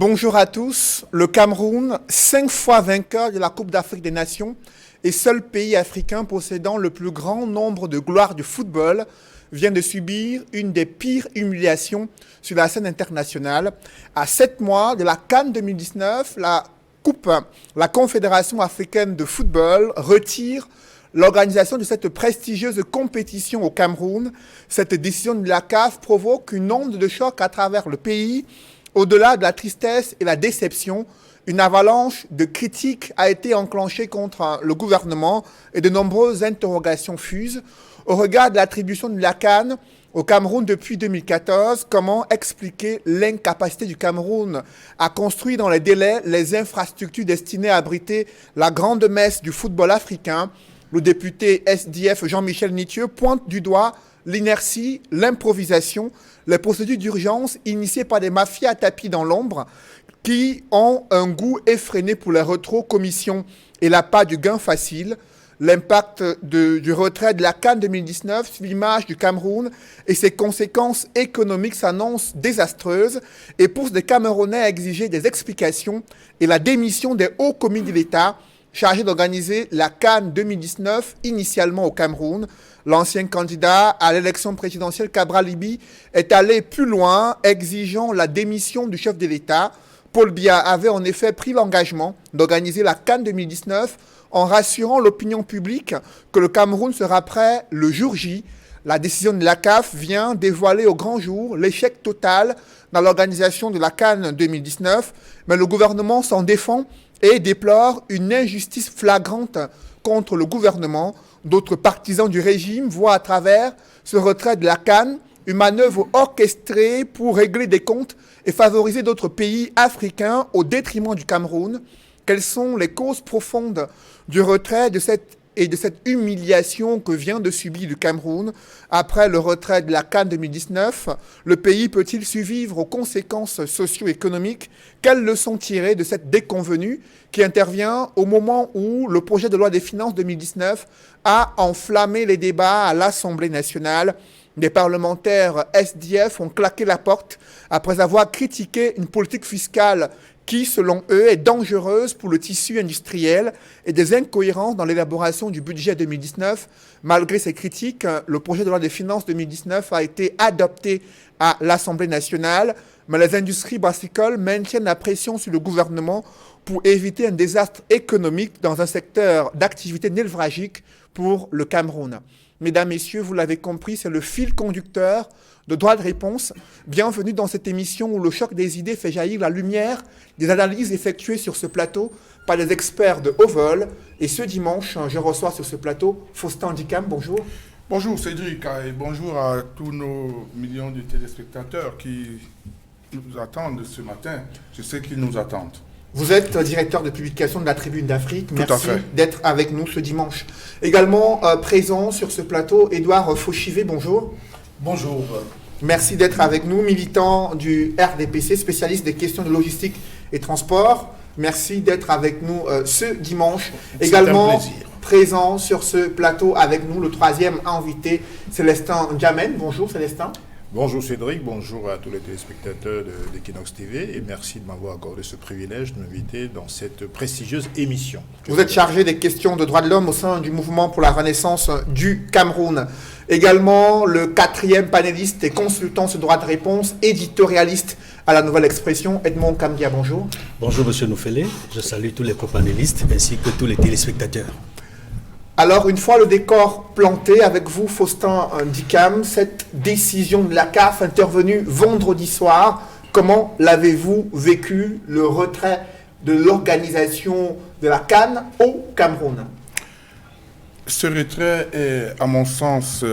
Bonjour à tous. Le Cameroun, 5 fois vainqueur de la Coupe d'Afrique des Nations et seul pays africain possédant le plus grand nombre de gloires du football, vient de subir une des pires humiliations sur la scène internationale. À 7 mois de la CAN 2019, la Confédération africaine de football retire l'organisation de cette prestigieuse compétition au Cameroun. Cette décision de la CAF provoque une onde de choc à travers le pays. Au-delà de la tristesse et la déception, une avalanche de critiques a été enclenchée contre le gouvernement et de nombreuses interrogations fusent. Au regard de l'attribution de la CAN au Cameroun depuis 2014, comment expliquer l'incapacité du Cameroun à construire dans les délais les infrastructures destinées à abriter la grande messe du football africain? Le député SDF Jean-Michel Nitieux pointe du doigt l'inertie, l'improvisation, les procédures d'urgence initiées par des mafias à tapis dans l'ombre qui ont un goût effréné pour les rétro-commissions et l'appât du gain facile. L'impact du retrait de la CAN 2019 sur l'image du Cameroun et ses conséquences économiques s'annoncent désastreuses et poussent les Camerounais à exiger des explications et la démission des hauts commis de l'État chargés d'organiser la CAN 2019 initialement au Cameroun. L'ancien candidat à l'élection présidentielle Cabral Libye est allé plus loin, exigeant la démission du chef de l'État. Paul Biya avait en effet pris l'engagement d'organiser la CAN 2019 en rassurant l'opinion publique que le Cameroun sera prêt le jour J. La décision de la CAF vient dévoiler au grand jour l'échec total dans l'organisation de la CAN 2019, mais le gouvernement s'en défend et déplore une injustice flagrante contre le gouvernement. D'autres partisans du régime voient à travers ce retrait de la CAN une manœuvre orchestrée pour régler des comptes et favoriser d'autres pays africains au détriment du Cameroun. Quelles sont les causes profondes du retrait de cette humiliation que vient de subir le Cameroun? Après le retrait de la CAN 2019, le pays peut-il survivre aux conséquences socio-économiques? Quelles leçons tirer de cette déconvenue qui intervient au moment où le projet de loi des finances 2019 a enflammé les débats à l'Assemblée nationale? Des parlementaires SDF ont claqué la porte après avoir critiqué une politique fiscale qui, selon eux, est dangereuse pour le tissu industriel et des incohérences dans l'élaboration du budget 2019. Malgré ces critiques, le projet de loi des finances 2019 a été adopté à l'Assemblée nationale, mais les industries brassicoles maintiennent la pression sur le gouvernement pour éviter un désastre économique dans un secteur d'activité névralgique pour le Cameroun. Mesdames, Messieurs, vous l'avez compris, c'est le fil conducteur de Droit de réponse. Bienvenue dans cette émission où le choc des idées fait jaillir la lumière des analyses effectuées sur ce plateau par des experts de haut vol. Et ce dimanche, je reçois sur ce plateau Faustin Ndikam. Bonjour. Bonjour Cédric et bonjour à tous nos millions de téléspectateurs qui nous attendent ce matin. Je sais qu'ils nous attendent. Vous êtes directeur de publication de la Tribune d'Afrique. Merci d'être avec nous ce dimanche. Également présent sur ce plateau, Édouard Fauchivet. Bonjour. Bonjour. Merci d'être avec nous, militant du RDPC, spécialiste des questions de logistique et transport. Merci d'être avec nous ce dimanche. Également présent sur ce plateau avec nous, le troisième invité, Célestin Ndiamène. Bonjour Célestin. Bonjour Cédric, bonjour à tous les téléspectateurs d'Equinox TV et merci de m'avoir accordé ce privilège de m'inviter dans cette prestigieuse émission. Vous êtes chargé des questions de droits de l'homme au sein du mouvement pour la renaissance du Cameroun. Également, le quatrième panéliste et consultant sur droit de réponse, éditorialiste à la Nouvelle Expression, Edmond Kambia. Bonjour. Bonjour Monsieur Noufélé, je salue tous les copanélistes ainsi que tous les téléspectateurs. Alors, une fois le décor planté avec vous, Faustin Ndikam, cette décision de la CAF intervenue vendredi soir, comment l'avez-vous vécu, le retrait de l'organisation de la CAN au Cameroun? Ce retrait est, à mon sens,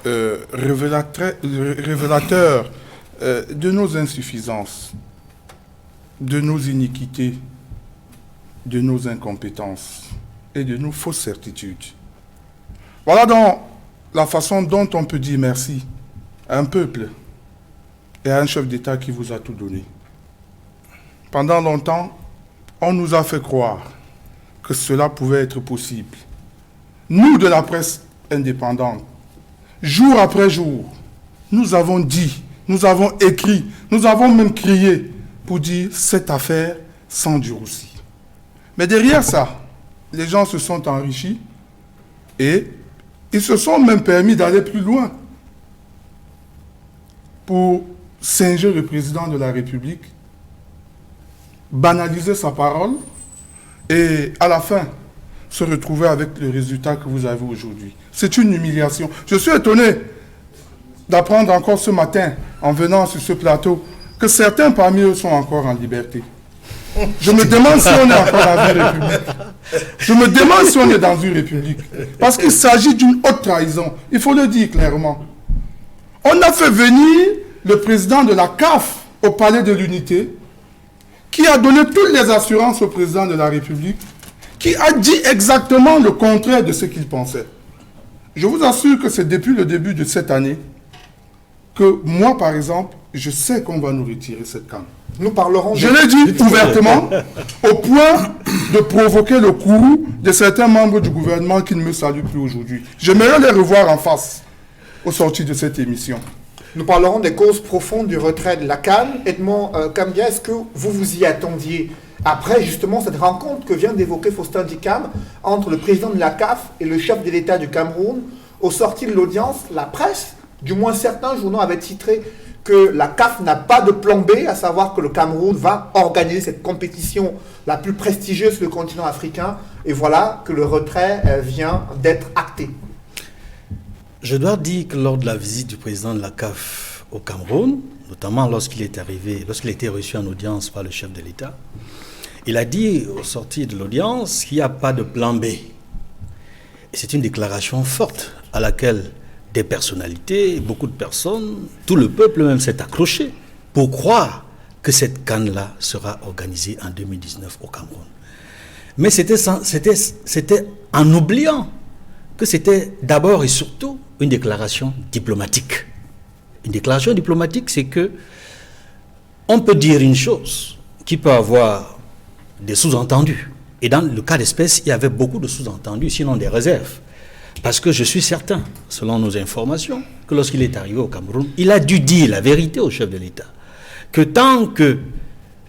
révélateur de nos insuffisances, de nos iniquités, de nos incompétences et de nos fausses certitudes. Voilà donc la façon dont on peut dire merci à un peuple et à un chef d'État qui vous a tout donné. Pendant longtemps, on nous a fait croire que cela pouvait être possible. Nous, de la presse indépendante, jour après jour, nous avons dit, nous avons écrit, nous avons même crié pour dire cette affaire s'endurcit. Mais derrière ça, les gens se sont enrichis et ils se sont même permis d'aller plus loin pour singer le président de la République, banaliser sa parole et à la fin se retrouver avec le résultat que vous avez aujourd'hui. C'est une humiliation. Je suis étonné d'apprendre encore ce matin, en venant sur ce plateau, que certains parmi eux sont encore en liberté. Je me demande si on est encore dans une république. Je me demande si on est dans une république. Parce qu'il s'agit d'une haute trahison. Il faut le dire clairement. On a fait venir le président de la CAF au palais de l'Unité, qui a donné toutes les assurances au président de la République, qui a dit exactement le contraire de ce qu'il pensait. Je vous assure que c'est depuis le début de cette année que moi, par exemple, je sais qu'on va nous retirer cette canne. Nous parlerons... Je l'ai dit ouvertement, au point de provoquer le courroux de certains membres du gouvernement qui ne me saluent plus aujourd'hui. J'aimerais les revoir en face au sortir de cette émission. Nous parlerons des causes profondes du retrait de la CAN. Edmond Kambia, est-ce que vous vous y attendiez après justement cette rencontre que vient d'évoquer Faustin Dikam entre le président de la CAF et le chef de l'État du Cameroun? Au sortir de l'audience, la presse, du moins certains journaux, avaient titré que la CAF n'a pas de plan B, à savoir que le Cameroun va organiser cette compétition la plus prestigieuse sur le continent africain. Et voilà que le retrait vient d'être acté. Je dois dire que lors de la visite du président de la CAF au Cameroun, notamment lorsqu'il est arrivé, lorsqu'il a été reçu en audience par le chef de l'État, il a dit au sortir de l'audience qu'il n'y a pas de plan B. Et c'est une déclaration forte à laquelle des personnalités, beaucoup de personnes, tout le peuple même s'est accroché pour croire que cette CAN-là sera organisée en 2019 au Cameroun. Mais c'était en oubliant que c'était d'abord et surtout une déclaration diplomatique. Une déclaration diplomatique, c'est que on peut dire une chose qui peut avoir des sous-entendus. Et dans le cas d'espèce, il y avait beaucoup de sous-entendus, sinon des réserves. Parce que je suis certain, selon nos informations, que lorsqu'il est arrivé au Cameroun, il a dû dire la vérité au chef de l'État. Que tant que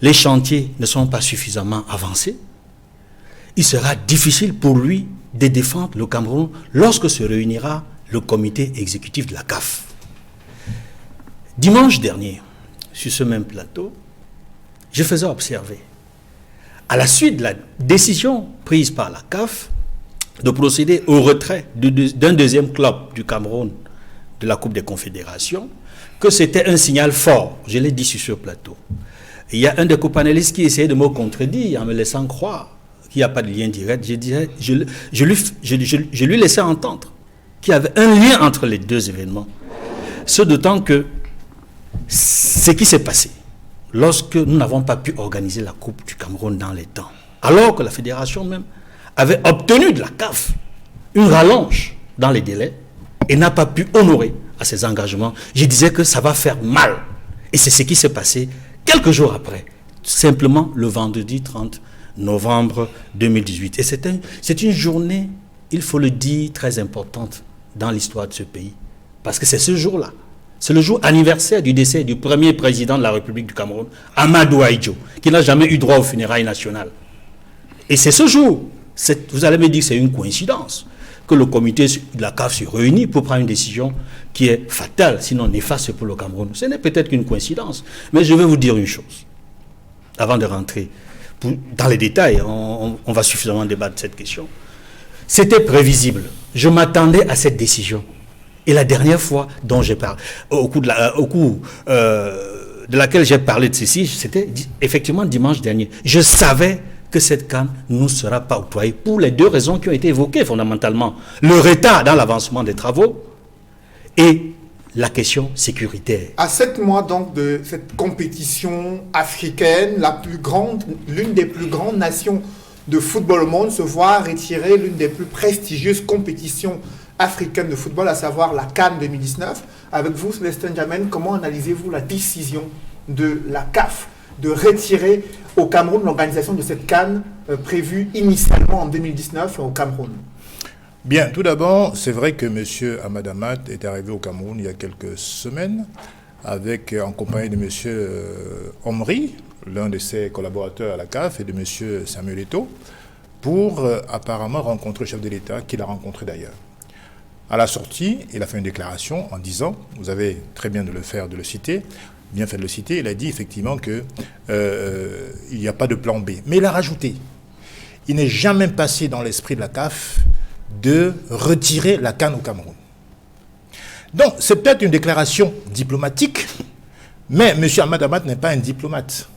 les chantiers ne sont pas suffisamment avancés, il sera difficile pour lui de défendre le Cameroun lorsque se réunira le comité exécutif de la CAF. Dimanche dernier, sur ce même plateau, je faisais observer, à la suite de la décision prise par la CAF de procéder au retrait d'un deuxième club du Cameroun de la Coupe des Confédérations, que c'était un signal fort. Je l'ai dit sur ce plateau. Et il y a un des copanélistes qui essayait de me contredire en me laissant croire qu'il n'y a pas de lien direct. Je lui laissais entendre qu'il y avait un lien entre les deux événements. Ce d'autant que ce qui s'est passé lorsque nous n'avons pas pu organiser la Coupe du Cameroun dans les temps, alors que la fédération même avait obtenu de la CAF une rallonge dans les délais et n'a pas pu honorer à ses engagements, je disais que ça va faire mal. Et c'est ce qui s'est passé quelques jours après, simplement le vendredi 30 novembre 2018. Et c'est une journée, il faut le dire, très importante dans l'histoire de ce pays. Parce que c'est ce jour-là, c'est le jour anniversaire du décès du premier président de la République du Cameroun, Amadou Ahidjo, qui n'a jamais eu droit aux funérailles nationales. Et c'est ce jour, vous allez me dire que c'est une coïncidence, que le comité de la CAF se réunit pour prendre une décision qui est fatale, sinon néfaste pour le Cameroun. Ce n'est peut-être qu'une coïncidence, mais je vais vous dire une chose, avant de rentrer dans les détails, on va suffisamment débattre de cette question. C'était prévisible. Je m'attendais à cette décision. Et la dernière fois dont j'ai parlé, au cours de laquelle j'ai parlé de ceci, c'était effectivement dimanche dernier. Je savais que cette CAN ne sera pas octroyée pour les deux raisons qui ont été évoquées fondamentalement. Le retard dans l'avancement des travaux et la question sécuritaire. À 7 mois donc de cette compétition africaine, l'une des plus grandes nations de football au monde se voit retirer l'une des plus prestigieuses compétitions africaines de football, à savoir la CAN 2019. Avec vous, Célestin Djamène, comment analysez-vous la décision de la CAF de retirer au Cameroun l'organisation de cette CAN prévue initialement en 2019 au Cameroun? Bien, tout d'abord, c'est vrai que M. Ahmad Ahmad est arrivé au Cameroun il y a quelques semaines en compagnie de M. Omri, l'un de ses collaborateurs à la CAF, et de M. Samuel Eto'o, pour apparemment rencontrer le chef de l'État, qu'il a rencontré d'ailleurs. À la sortie, il a fait une déclaration en disant, vous avez très bien de le citer, bien fait de le citer, il a dit effectivement qu'il n'y a pas de plan B. Mais il a rajouté, il n'est jamais passé dans l'esprit de la CAF de retirer la CAN au Cameroun. Donc, c'est peut-être une déclaration diplomatique, mais M. Ahmad Ahmad n'est pas un diplomate.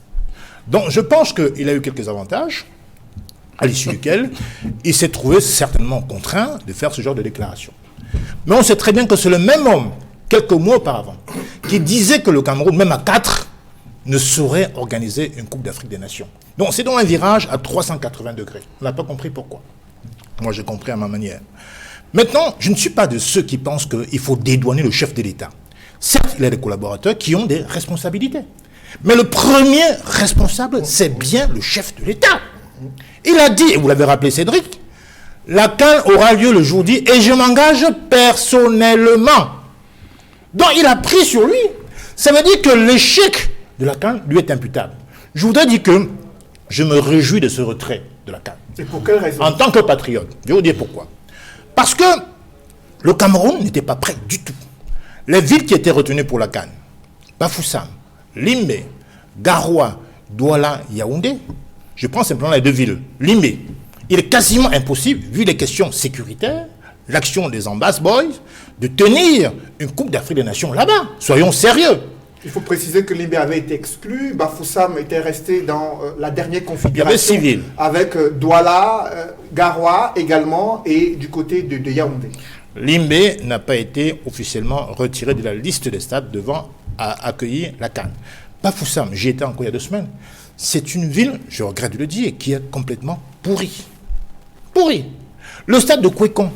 Donc, je pense qu'il a eu quelques avantages, à l'issue duquel il s'est trouvé certainement contraint de faire ce genre de déclaration. Mais on sait très bien que c'est le même homme, quelques mois auparavant, qui disait que le Cameroun, même à 4, ne saurait organiser une Coupe d'Afrique des Nations. Donc, c'est donc un virage à 380 degrés. On n'a pas compris pourquoi. Moi, j'ai compris à ma manière. Maintenant, je ne suis pas de ceux qui pensent qu'il faut dédouaner le chef de l'État. Certes, il y a des collaborateurs qui ont des responsabilités. Mais le premier responsable, c'est bien le chef de l'État. Il a dit, et vous l'avez rappelé Cédric, la CAN aura lieu le jour dit, et je m'engage personnellement. Donc il a pris sur lui. Ça veut dire que l'échec de la CAN lui est imputable. Je voudrais dire que je me réjouis de ce retrait de la CAN. Et pour quelle raison? En tant que patriote, je vais vous dire pourquoi. Parce que le Cameroun n'était pas prêt du tout. Les villes qui étaient retenues pour la CAN, Bafoussam, Limbe, Garoua, Douala, Yaoundé, je prends simplement les deux villes. Limbe, il est quasiment impossible, vu les questions sécuritaires, l'action des Ambas Boys, de tenir une Coupe d'Afrique des Nations là-bas. Soyons sérieux. Il faut préciser que Limbe avait été exclu, Bafoussam était resté dans la dernière configuration. Il y avait 6 villes. Avec Douala, Garoua également, et du côté de Yaoundé. Limbe n'a pas été officiellement retiré de la liste des stades devant accueillir la CAN. Bafoussam, j'y étais encore il y a 2 semaines. C'est une ville, je regrette de le dire, qui est complètement pourrie. Pourrie. Le stade de Kwekon,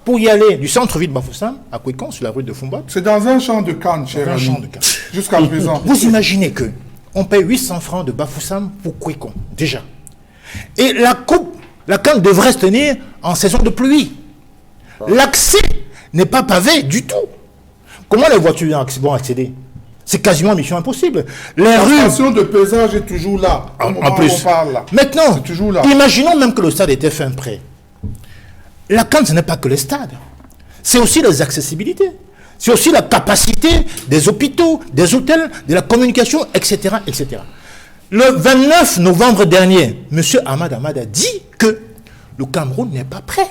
pour y aller du centre-ville de Bafoussam à Kwekon, sur la rue de Fumbat. C'est dans un champ de Cannes, cher ami. Jusqu'à présent. Vous imaginez que on paye 800 francs de Bafoussam pour Kwekon, déjà. Et la coupe, la CAN devrait se tenir en saison de pluie. L'accès n'est pas pavé du tout. Comment les voitures vont accéder? C'est quasiment mission impossible. Les rues... La station de paysage est toujours là. En plus. On parle là. Maintenant, c'est toujours là. Imaginons même que le stade était fin prêt. La CAN, ce n'est pas que les stades. C'est aussi les accessibilités. C'est aussi la capacité des hôpitaux, des hôtels, de la communication, etc., etc. Le 29 novembre dernier, M. Ahmad Ahmad a dit que le Cameroun n'est pas prêt.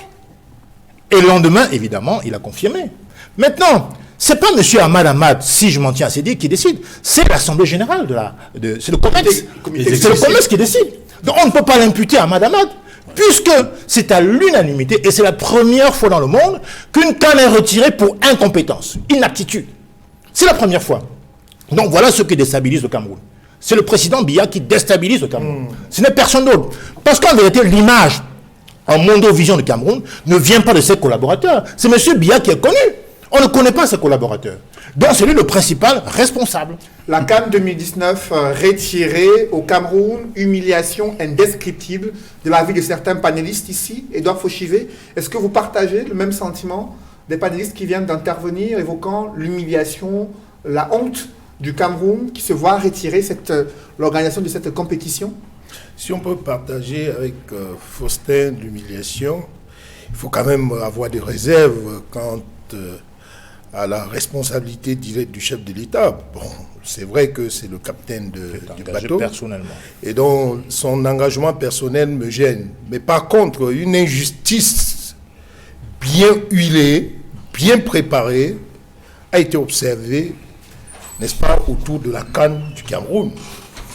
Et le lendemain, évidemment, il a confirmé. Maintenant, ce n'est pas M. Ahmad Ahmad, si je m'en tiens à Cédric, qui décide. C'est l'Assemblée générale c'est le COMEX. C'est le COMEX qui décide. Donc on ne peut pas l'imputer à Ahmad Ahmad, puisque c'est à l'unanimité, et c'est la première fois dans le monde qu'une CAN est retirée pour incompétence, inaptitude. C'est la première fois. Donc voilà ce qui déstabilise le Cameroun. C'est le président Biya qui déstabilise le Cameroun. Ce n'est personne d'autre. Parce qu'en vérité, l'image en Mondovision du Cameroun ne vient pas de ses collaborateurs. C'est M. Biya qui est connu. On ne connaît pas ses collaborateurs. Donc c'est lui le principal responsable. La CAN 2019 retirée au Cameroun, humiliation indescriptible de la vie de certains panélistes ici. Edouard Fauchivet, est-ce que vous partagez le même sentiment des panélistes qui viennent d'intervenir, évoquant l'humiliation, la honte du Cameroun qui se voit retirer l'organisation de cette compétition? Si on peut partager avec Faustin l'humiliation, il faut quand même avoir des réserves quant à la responsabilité directe du chef de l'État. Bon, c'est vrai que c'est le capitaine du bateau. Personnellement. Et donc, son engagement personnel me gêne. Mais par contre, une injustice bien huilée, bien préparée, a été observée, n'est-ce pas, autour de la CAN du Cameroun.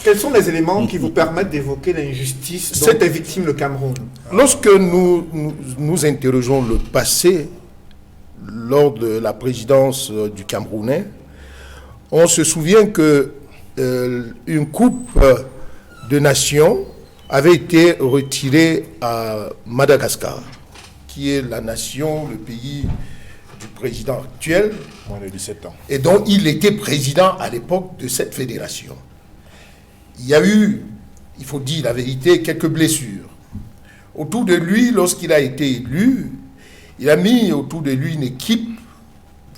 Quels sont les éléments qui vous permettent d'évoquer l'injustice dont est victime le Cameroun? Lorsque nous interrogeons le passé, lors de la présidence du Camerounais, on se souvient que une coupe de nations avait été retirée à Madagascar, qui est la nation, le pays du président actuel. Moins de 17 ans. Et dont il était président à l'époque de cette fédération. Il y a eu, il faut dire la vérité, quelques blessures. Autour de lui, lorsqu'il a été élu, il a mis autour de lui une équipe,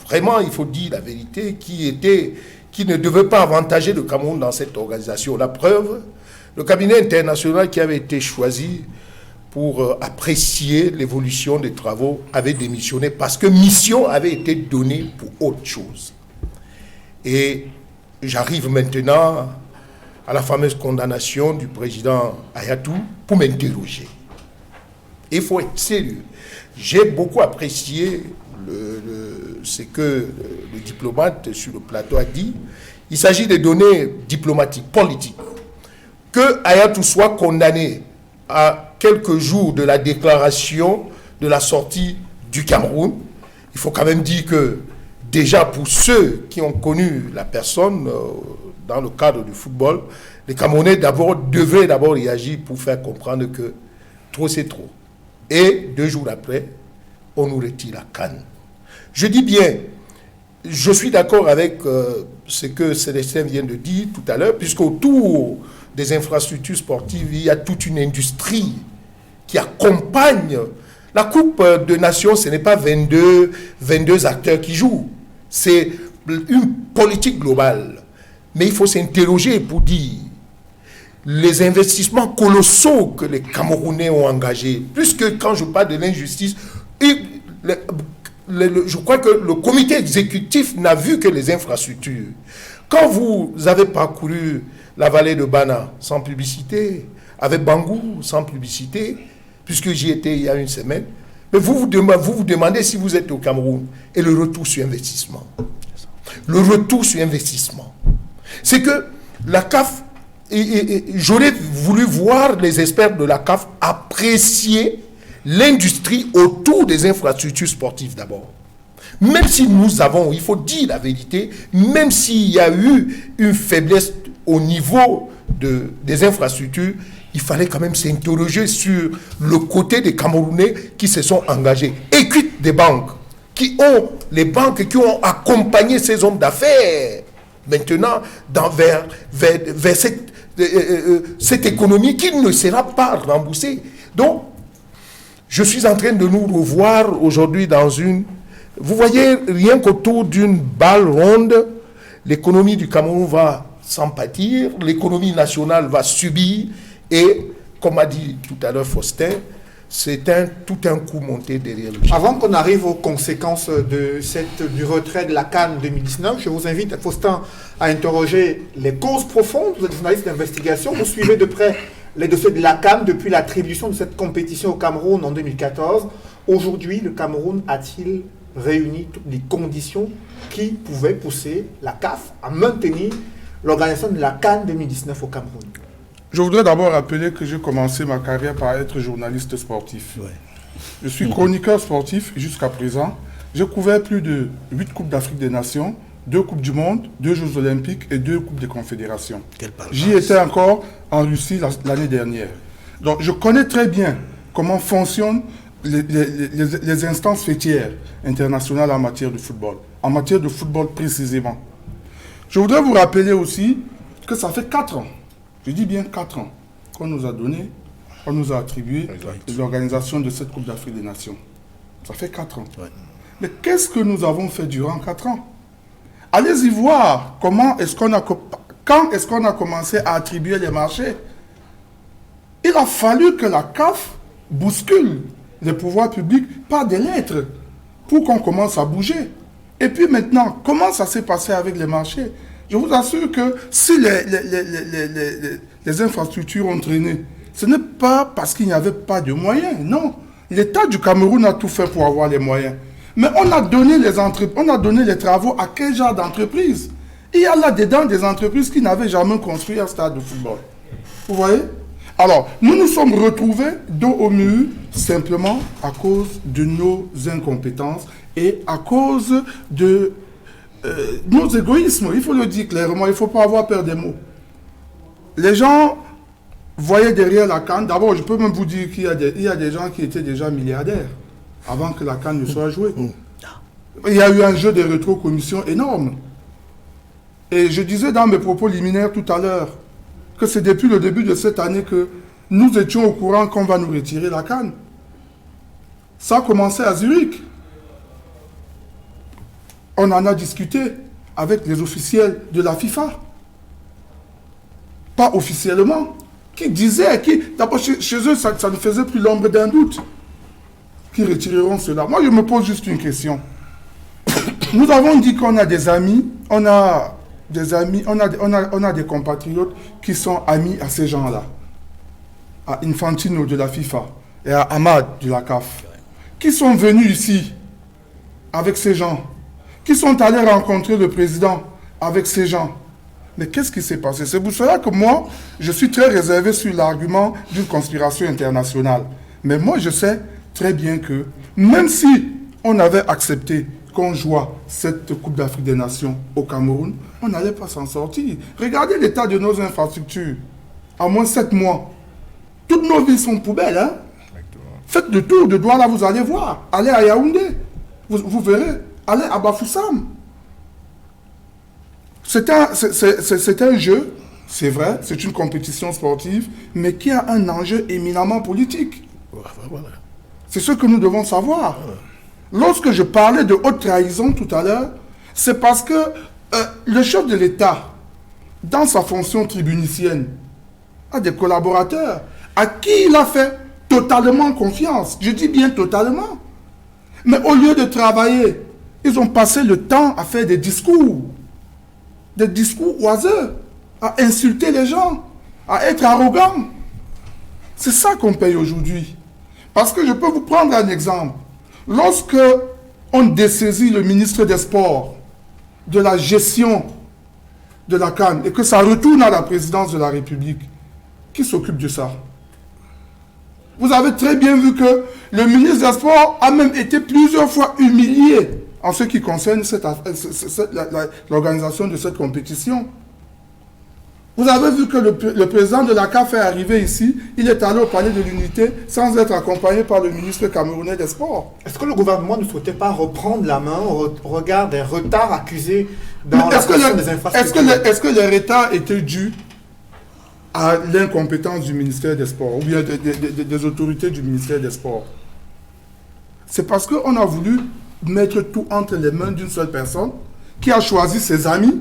vraiment, il faut dire la vérité, qui qui ne devait pas avantager le Cameroun dans cette organisation. La preuve, le cabinet international qui avait été choisi pour apprécier l'évolution des travaux avait démissionné parce que mission avait été donnée pour autre chose. Et j'arrive maintenant à la fameuse condamnation du président Ayatou pour m'interroger. Il faut être sérieux. J'ai beaucoup apprécié ce que le diplomate sur le plateau a dit. Il s'agit de données diplomatiques, politiques. Que Ayatou soit condamné à quelques jours de la déclaration de la sortie du Cameroun, il faut quand même dire que déjà pour ceux qui ont connu la personne dans le cadre du football, les Camerounais devaient d'abord réagir pour faire comprendre que trop c'est trop. Et 2 jours après, on nous retire la canne. Je dis bien, je suis d'accord avec ce que Célestin vient de dire tout à l'heure, puisqu'autour des infrastructures sportives, il y a toute une industrie qui accompagne. La Coupe de Nations, ce n'est pas 22 acteurs qui jouent. C'est une politique globale. Mais il faut s'interroger pour dire les investissements colossaux que les Camerounais ont engagés, puisque quand je parle de l'injustice, je crois que le comité exécutif n'a vu que les infrastructures. Quand vous avez parcouru la vallée de Bana sans publicité, avec Bangou sans publicité, puisque j'y étais il y a une semaine, mais vous vous demandez si vous êtes au Cameroun, et le retour sur investissement. Le retour sur investissement. C'est que la CAF, j'aurais voulu voir les experts de la CAF apprécier l'industrie autour des infrastructures sportives d'abord. Même si nous avons, il faut dire la vérité, même s'il y a eu une faiblesse au niveau des infrastructures, il fallait quand même s'interroger sur le côté des Camerounais qui se sont engagés. Écoute des banques, les banques qui ont accompagné ces hommes d'affaires maintenant vers cette économie qui ne sera pas remboursée. Donc, je suis en train de nous revoir aujourd'hui dans une... Vous voyez, rien qu'autour d'une balle ronde, l'économie du Cameroun va s'en pâtir, l'économie nationale va subir, et, comme a dit tout à l'heure Faustin, c'est tout un coup monté derrière le chien. Avant qu'on arrive aux conséquences du retrait de la CAN 2019, je vous invite, Faustin, à interroger les causes profondes. Vous êtes journaliste d'investigation, vous suivez de près les dossiers de la CAN depuis l'attribution de cette compétition au Cameroun en 2014. Aujourd'hui, le Cameroun a-t-il réuni toutes les conditions qui pouvaient pousser la CAF à maintenir l'organisation de la CAN 2019 au Cameroun? Je voudrais d'abord rappeler que j'ai commencé ma carrière par être journaliste sportif. Ouais. Je suis chroniqueur sportif jusqu'à présent. J'ai couvert plus de 8 Coupes d'Afrique des Nations, 2 Coupes du Monde, 2 Jeux Olympiques et 2 Coupes des Confédérations. J'y étais encore en Russie l'année dernière. Donc je connais très bien comment fonctionnent les instances fêtières internationales en matière de football. En matière de football précisément. Je voudrais vous rappeler aussi que ça fait 4 ans. Je dis bien 4 ans qu'on nous a donné, qu'on nous a attribué l'organisation de cette Coupe d'Afrique des Nations. Ça fait 4 ans. Ouais. Mais qu'est-ce que nous avons fait durant 4 ans? Allez-y voir quand est-ce qu'on a commencé à attribuer les marchés. Il a fallu que la CAF bouscule les pouvoirs publics par des lettres pour qu'on commence à bouger. Et puis maintenant, comment ça s'est passé avec les marchés? Je vous assure que si les infrastructures ont traîné, ce n'est pas parce qu'il n'y avait pas de moyens, non. L'État du Cameroun a tout fait pour avoir les moyens. Mais on a donné les travaux à quel genre d'entreprise? Il y a là-dedans des entreprises qui n'avaient jamais construit un stade de football. Vous voyez? Alors, nous nous sommes retrouvés dos au mur simplement à cause de nos incompétences et à cause de nos égoïsmes. Il faut le dire clairement, il ne faut pas avoir peur des mots. Les gens voyaient derrière la CAN, d'abord je peux même vous dire qu'il y a des gens qui étaient déjà milliardaires avant que la CAN ne soit jouée. Il y a eu un jeu de rétrocommission énorme. Et je disais dans mes propos liminaires tout à l'heure que c'est depuis le début de cette année que nous étions au courant qu'on va nous retirer la CAN. Ça a commencé à Zurich. On en a discuté. avec les officiels de la FIFA. Pas officiellement. Qui disaient, d'abord chez eux, ça ne faisait plus l'ombre d'un doute. Qui retireront cela. Moi, je me pose juste une question. Nous avons dit qu'on a des amis, on a des compatriotes qui sont amis à ces gens-là. À Infantino de la FIFA et à Ahmad de la CAF. Qui sont venus ici avec ces gens, qui sont allés rencontrer le président avec ces gens. Mais qu'est-ce qui s'est passé? C'est pour cela que moi, je suis très réservé sur l'argument d'une conspiration internationale. Mais moi, je sais très bien que, même si on avait accepté qu'on joue cette Coupe d'Afrique des Nations au Cameroun, on n'allait pas s'en sortir. Regardez l'état de nos infrastructures. À moins 7 mois. Toutes nos villes sont poubelles, hein? Faites le tour de Douala, vous allez voir. Allez à Yaoundé, vous verrez. Allez à Bafoussam. C'est un jeu, c'est vrai, c'est une compétition sportive, mais qui a un enjeu éminemment politique. C'est ce que nous devons savoir. Lorsque je parlais de haute trahison tout à l'heure, c'est parce que le chef de l'État, dans sa fonction tribunicienne, a des collaborateurs à qui il a fait totalement confiance. Je dis bien totalement. Mais au lieu de travailler, ils ont passé le temps à faire des discours oiseux, à insulter les gens, à être arrogants. C'est ça qu'on paye aujourd'hui. Parce que je peux vous prendre un exemple. Lorsque on dessaisit le ministre des Sports de la gestion de la CAN et que ça retourne à la présidence de la République, qui s'occupe de ça? Vous avez très bien vu que le ministre des Sports a même été plusieurs fois humilié en ce qui concerne l'organisation de cette compétition. Vous avez vu que le président de la CAF est arrivé ici, il est allé au palais de l'Unité sans être accompagné par le ministre camerounais des Sports. Est-ce que le gouvernement ne souhaitait pas reprendre la main au regard des retards accusés dans la question des infrastructures? Est-ce que les retards étaient dus à l'incompétence du ministère des Sports ou bien des autorités du ministère des Sports? C'est parce qu'on a voulu mettre tout entre les mains d'une seule personne qui a choisi ses amis,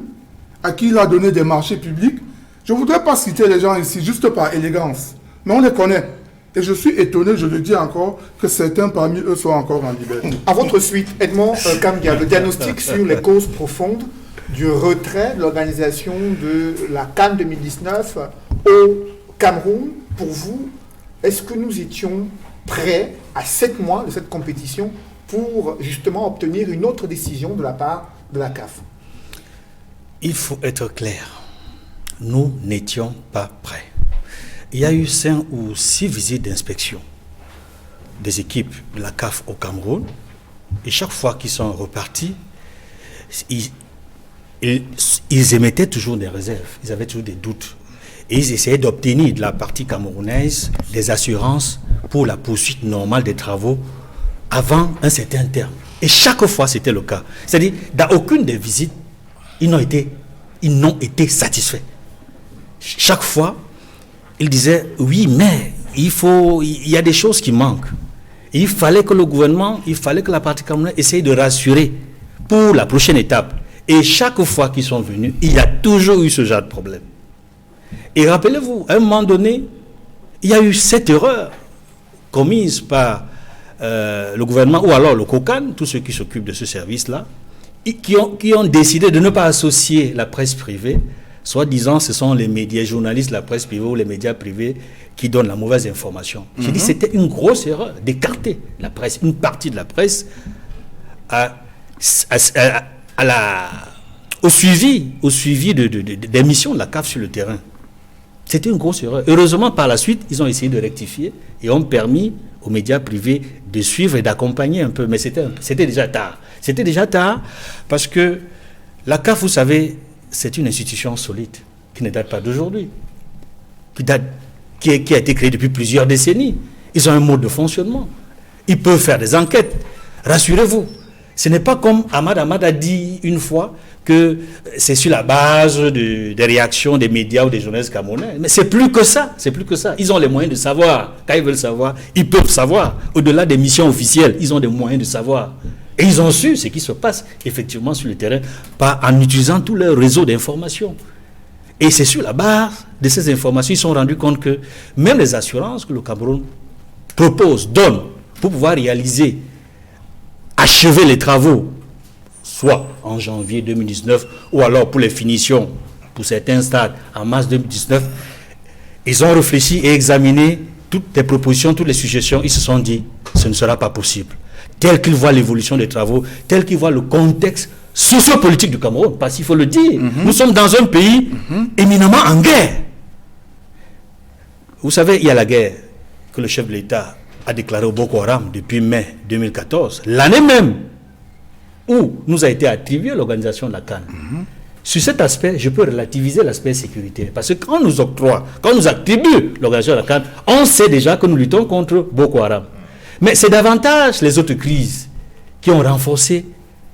à qui il a donné des marchés publics. Je ne voudrais pas citer les gens ici juste par élégance, mais on les connaît. Et je suis étonné, je le dis encore, que certains parmi eux soient encore en liberté. À votre suite, Edmond Kambia, le diagnostic sur les causes profondes du retrait de l'organisation de la CAN 2019 au Cameroun, pour vous, est-ce que nous étions prêts à 7 mois de cette compétition pour justement obtenir une autre décision de la part de la CAF? Il faut être clair. Nous n'étions pas prêts. Il y a eu 5 ou 6 visites d'inspection des équipes de la CAF au Cameroun. Et chaque fois qu'ils sont repartis, ils émettaient toujours des réserves. Ils avaient toujours des doutes. Et ils essayaient d'obtenir de la partie camerounaise des assurances pour la poursuite normale des travaux avant un certain terme. Et chaque fois, c'était le cas. C'est-à-dire, dans aucune des visites, ils n'ont été satisfaits. Chaque fois, ils disaient, oui, mais il y a des choses qui manquent. Il fallait que le gouvernement, il fallait que la partie camerounaise essaye de rassurer pour la prochaine étape. Et chaque fois qu'ils sont venus, il y a toujours eu ce genre de problème. Et rappelez-vous, à un moment donné, il y a eu cette erreur commise par le gouvernement, ou alors le COCAN, tous ceux qui s'occupent de ce service-là, qui ont décidé de ne pas associer la presse privée, soit disant ce sont les médias journalistes, la presse privée ou les médias privés qui donnent la mauvaise information. J'ai dit que c'était une grosse erreur d'écarter la presse, une partie de la presse au suivi des missions de la CAF sur le terrain. C'était une grosse erreur. Heureusement, par la suite, ils ont essayé de rectifier et ont permis aux médias privés de suivre et d'accompagner un peu. Mais c'était déjà tard. C'était déjà tard parce que la CAF, vous savez, c'est une institution solide qui ne date pas d'aujourd'hui, qui a été créée depuis plusieurs décennies. Ils ont un mode de fonctionnement. Ils peuvent faire des enquêtes. Rassurez-vous. Ce n'est pas comme Ahmad a dit une fois que c'est sur la base des réactions des médias ou des journalistes camerounais. Mais c'est plus que ça. C'est plus que ça. Ils ont les moyens de savoir. Quand ils veulent savoir, ils peuvent savoir. Au-delà des missions officielles, ils ont des moyens de savoir. Et ils ont su ce qui se passe effectivement sur le terrain en utilisant tout leur réseau d'informations. Et c'est sur la base de ces informations, ils se sont rendus compte que même les assurances que le Cameroun propose, donne, pour pouvoir achever les travaux, soit en janvier 2019, ou alors pour les finitions, pour certains stades, en mars 2019, ils ont réfléchi et examiné toutes les propositions, toutes les suggestions. Ils se sont dit, ce ne sera pas possible. Tel qu'ils voient l'évolution des travaux, tel qu'ils voient le contexte sociopolitique du Cameroun, parce qu'il faut le dire, nous sommes dans un pays éminemment en guerre. Vous savez, il y a la guerre que le chef de l'État a déclarée au Boko Haram depuis mai 2014, l'année même où nous a été attribuée l'organisation de la CAN. Sur cet aspect, je peux relativiser l'aspect sécuritaire, parce que quand on nous attribue l'organisation de la CAN, on sait déjà que nous luttons contre Boko Haram. Mais c'est davantage les autres crises qui ont renforcé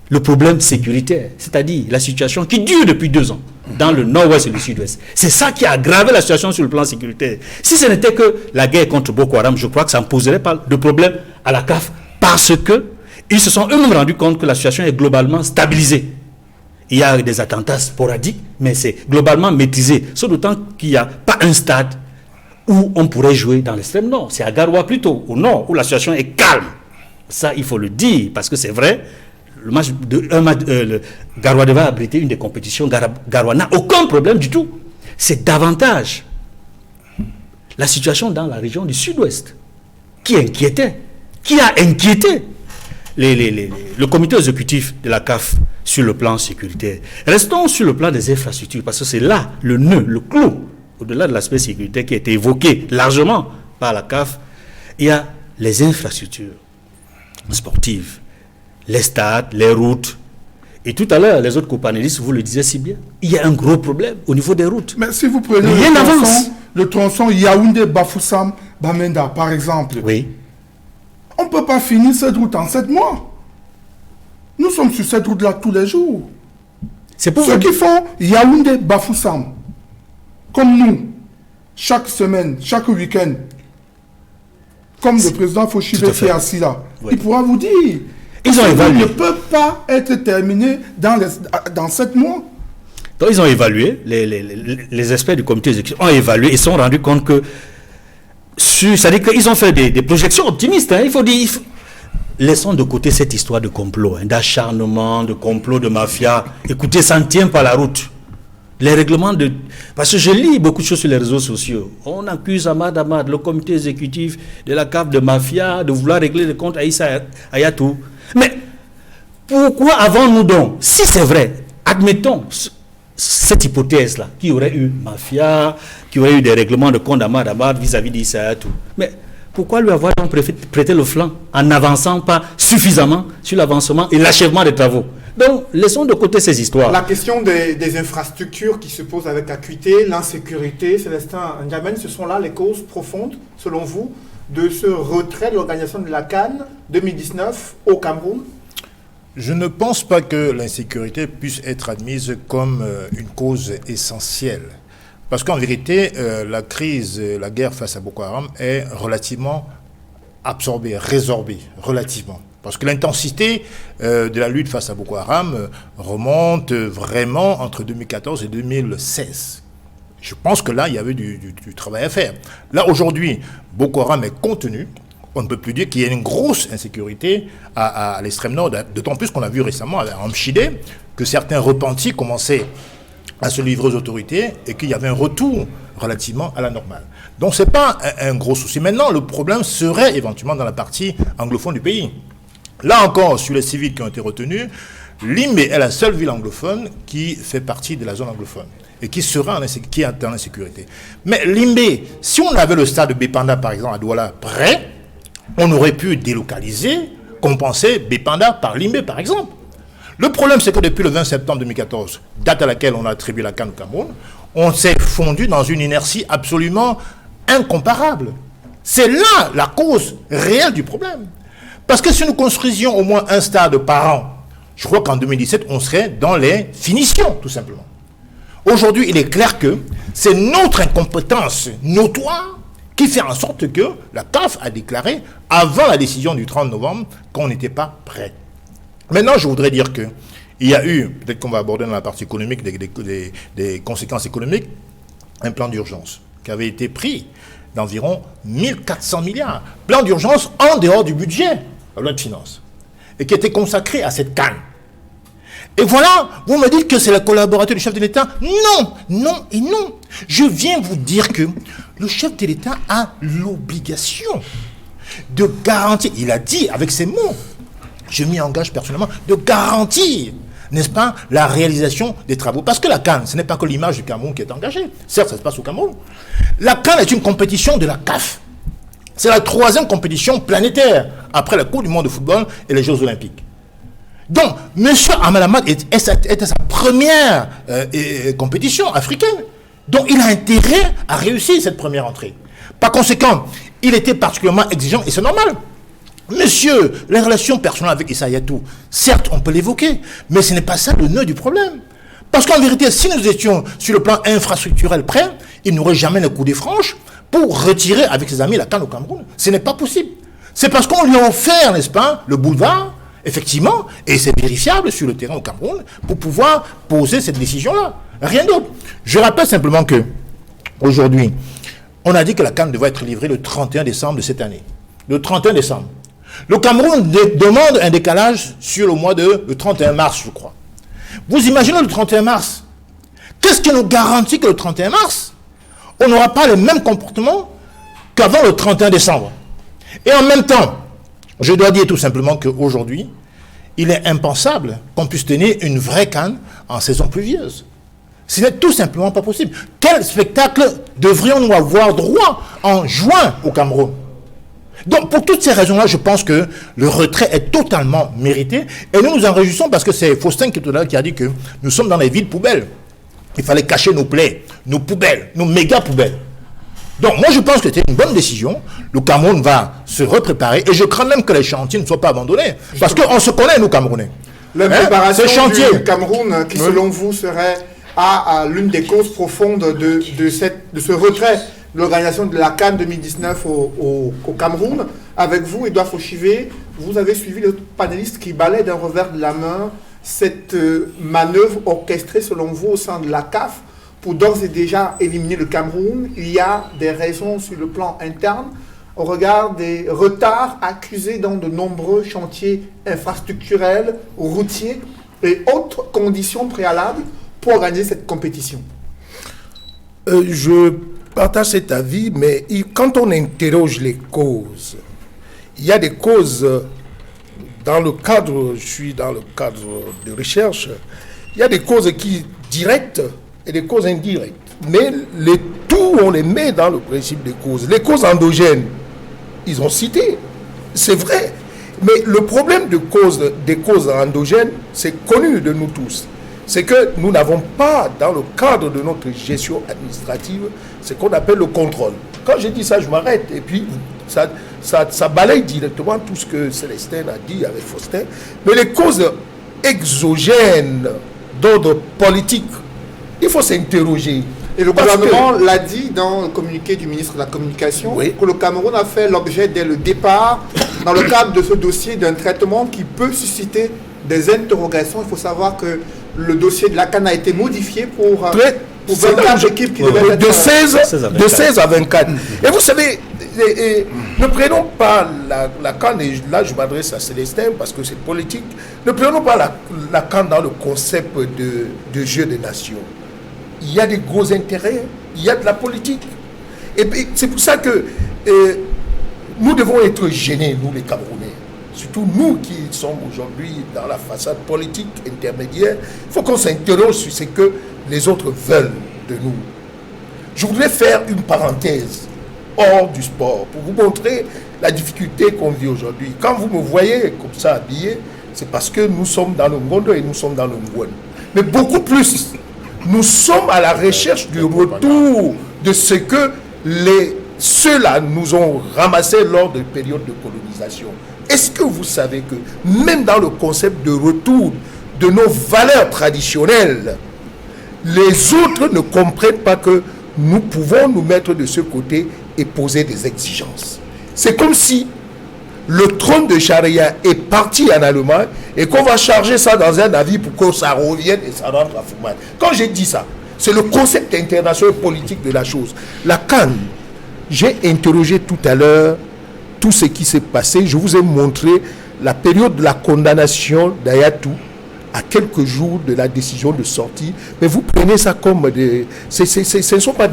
le problème sécuritaire, c'est-à-dire la situation qui dure depuis 2 ans dans le nord-ouest et le sud-ouest. C'est ça qui a aggravé la situation sur le plan sécuritaire. Si ce n'était que la guerre contre Boko Haram, je crois que ça ne poserait pas de problème à la CAF, parce qu'ils se sont eux-mêmes rendus compte que la situation est globalement stabilisée. Il y a des attentats sporadiques, mais c'est globalement maîtrisé. Sauf d'autant qu'il n'y a pas un stade où on pourrait jouer dans l'extrême nord. C'est à Garoua plutôt, au nord, où la situation est calme. Ça, il faut le dire, parce que c'est vrai. Le Garoua devait abriter une des compétitions. Garoua n'a aucun problème du tout. C'est davantage la situation dans la région du sud-ouest qui a inquiété le comité exécutif de la CAF sur le plan sécuritaire. Restons sur le plan des infrastructures, parce que c'est là le nœud, le clou, au-delà de l'aspect sécuritaire qui a été évoqué largement par la CAF. Il y a les infrastructures sportives, les stades, les routes. Et tout à l'heure, les autres copanélistes, vous le disiez si bien, il y a un gros problème au niveau des routes. Mais si vous prenez le tronçon Yaoundé-Bafoussam-Bamenda, par exemple, oui. On ne peut pas finir cette route en 7 mois. Nous sommes sur cette route-là tous les jours. C'est pour ceux qui font Yaoundé-Bafoussam, comme nous, chaque semaine, chaque week-end, comme le président Fauchibe qui est assis là, oui. Il pourra vous dire, ils ont évalué. Ne peut pas être terminé dans 7 mois. Donc ils ont évalué, les experts du comité exécutif ont évalué et se sont rendus compte que c'est-à-dire qu'ils ont fait des projections optimistes. Il faut dire, laissons de côté cette histoire de complot, d'acharnement, de complot, de mafia. Écoutez, ça ne tient pas la route. Les règlements de... Parce que je lis beaucoup de choses sur les réseaux sociaux. On accuse Ahmad, le comité exécutif de la CAF de mafia, de vouloir régler les comptes à Issa Ayatou. Mais pourquoi avons-nous donc, si c'est vrai, admettons cette hypothèse-là, qui aurait eu mafia, qui aurait eu des règlements de compte d'Ahmad vis-à-vis d'Issa Ayatou. Mais pourquoi lui avoir donc prêté le flanc en n'avançant pas suffisamment sur l'avancement et l'achèvement des travaux? Donc, laissons de côté ces histoires. La question des infrastructures qui se pose avec acuité, l'insécurité, Célestin N'Djamène, ce sont là les causes profondes, selon vous, de ce retrait de l'organisation de la CAN 2019 au Cameroun? Je ne pense pas que l'insécurité puisse être admise comme une cause essentielle. Parce qu'en vérité, la crise, la guerre face à Boko Haram est relativement absorbée, résorbée, relativement. Parce que l'intensité de la lutte face à Boko Haram remonte vraiment entre 2014 et 2016. Je pense que là, il y avait du travail à faire. Là, aujourd'hui, Boko Haram est contenu. On ne peut plus dire qu'il y a une grosse insécurité à l'extrême nord, d'autant plus qu'on a vu récemment à Amchidé que certains repentis commençaient à se livrer aux autorités et qu'il y avait un retour relativement à la normale. Donc ce n'est pas un gros souci. Maintenant, le problème serait éventuellement dans la partie anglophone du pays. Là encore, sur les civils qui ont été retenus, Limbe est la seule ville anglophone qui fait partie de la zone anglophone et qui est en insécurité. Mais Limbe, si on avait le stade de Bépanda, par exemple, à Douala, prêt, on aurait pu délocaliser, compenser Bépanda par Limbe, par exemple. Le problème, c'est que depuis le 20 septembre 2014, date à laquelle on a attribué la CAN au Cameroun, on s'est fondu dans une inertie absolument incomparable. C'est là la cause réelle du problème. Parce que si nous construisions au moins un stade par an, je crois qu'en 2017, on serait dans les finitions, tout simplement. Aujourd'hui, il est clair que c'est notre incompétence notoire qui fait en sorte que la CAF a déclaré, avant la décision du 30 novembre, qu'on n'était pas prêt. Maintenant, je voudrais dire que il y a eu, peut-être qu'on va aborder dans la partie économique, des conséquences économiques, un plan d'urgence qui avait été pris d'environ 1400 milliards. Plan d'urgence en dehors du budget, la loi de finances, et qui était consacré à cette canne. Et voilà, vous me dites que c'est le collaborateur du chef de l'État. Non, non et non. Je viens vous dire que le chef de l'État a l'obligation de garantir, il a dit avec ses mots, je m'y engage personnellement, de garantir, n'est-ce pas, la réalisation des travaux. Parce que la CAN, ce n'est pas que l'image du Cameroun qui est engagée. Certes, ça se passe au Cameroun. La CAN est une compétition de la CAF. C'est la 3e compétition planétaire, après la Coupe du monde de football et les Jeux Olympiques. Donc, M. Ahmed Ahmad est à sa première compétition africaine. Donc, il a intérêt à réussir cette première entrée. Par conséquent, il était particulièrement exigeant, et c'est normal. Monsieur, les relations personnelles avec Issa Hayatou, certes, on peut l'évoquer, mais ce n'est pas ça le nœud du problème. Parce qu'en vérité, si nous étions sur le plan infrastructurel prêts, il n'aurait jamais le coup des franches pour retirer avec ses amis la CAN au Cameroun. Ce n'est pas possible. C'est parce qu'on lui a offert, n'est-ce pas, le boulevard, effectivement, et c'est vérifiable sur le terrain au Cameroun, pour pouvoir poser cette décision-là. Rien d'autre. Je rappelle simplement que, aujourd'hui, on a dit que la CAN devait être livrée le 31 décembre de cette année. Le 31 décembre. Le Cameroun demande un décalage sur le mois de le 31 mars, je crois. Vous imaginez le 31 mars? Qu'est-ce qui nous garantit que le 31 mars, on n'aura pas le même comportement qu'avant le 31 décembre? Et en même temps, je dois dire tout simplement qu'aujourd'hui, il est impensable qu'on puisse tenir une vraie CAN en saison pluvieuse. Ce n'est tout simplement pas possible. Quel spectacle devrions-nous avoir droit en juin au Cameroun? Donc, pour toutes ces raisons-là, je pense que le retrait est totalement mérité. Et nous nous en réjouissons parce que c'est Faustin qui a dit que nous sommes dans les villes poubelles. Il fallait cacher nos plaies, nos poubelles, nos méga poubelles. Donc, moi, je pense que c'était une bonne décision. Le Cameroun va se repréparer. Et je crains même que les chantiers ne soient pas abandonnés. Parce qu'on se connaît, nous, Camerounais. L'impréparation du Cameroun, qui, selon vous, serait à l'une des causes profondes de ce retrait, l'organisation de la CAN 2019 au Cameroun. Avec vous, Edouard Fauchivé, vous avez suivi le panéliste qui balaie d'un revers de la main cette manœuvre orchestrée, selon vous, au sein de la CAF pour d'ores et déjà éliminer le Cameroun. Il y a des raisons sur le plan interne au regard des retards accusés dans de nombreux chantiers infrastructurels, routiers et autres conditions préalables pour organiser cette compétition. Je partage cet avis, mais quand on interroge les causes, il y a des causes dans le cadre, je suis dans le cadre de recherche, il y a des causes directes et des causes indirectes. Mais les tout, on les met dans le principe des causes. Les causes endogènes, ils ont cité, c'est vrai. Mais le problème des causes endogènes, c'est connu de nous tous. C'est que nous n'avons pas, dans le cadre de notre gestion administrative, ce qu'on appelle le contrôle. Quand je dis ça, je m'arrête. Et puis, ça balaye directement tout ce que Célestin a dit avec Faustin. Mais les causes exogènes d'ordre politique, il faut s'interroger. Et le gouvernement l'a dit dans le communiqué du ministre de la Communication, oui, que le Cameroun a fait l'objet dès le départ, dans le cadre de ce dossier, d'un traitement qui peut susciter des interrogations. Il faut savoir que le dossier de la CAN a été modifié pour 24 équipes qui devaient être... De 16 à 24. Et vous savez, ne prenons pas la CAN, et là je m'adresse à Célestin parce que c'est politique, ne prenons pas la CAN dans le concept de jeu des nations. Il y a des gros intérêts, il y a de la politique. Et puis c'est pour ça que nous devons être gênés, nous les Camerounais. Surtout nous qui sommes aujourd'hui dans la façade politique intermédiaire. Il faut qu'on s'interroge sur ce que les autres veulent de nous. Je voudrais faire une parenthèse hors du sport pour vous montrer la difficulté qu'on vit aujourd'hui. Quand vous me voyez comme ça habillé, c'est parce que nous sommes dans le Ngondo et nous sommes dans le Ngouane. Mais beaucoup plus, nous sommes à la recherche du retour de ce que ceux-là nous ont ramassé lors de périodes de colonisation. Est-ce que vous savez que même dans le concept de retour de nos valeurs traditionnelles, les autres ne comprennent pas que nous pouvons nous mettre de ce côté et poser des exigences. C'est comme si le trône de charia est parti en Allemagne et qu'on va charger ça dans un avion pour que ça revienne et ça rentre à Fouman. Quand j'ai dit ça, c'est le concept international politique de la chose. La CAN, j'ai interrogé tout à l'heure tout ce qui s'est passé. Je vous ai montré la période de la condamnation d'Ayatou à quelques jours de la décision de sortie. Mais vous prenez ça comme des... Ce ne sont pas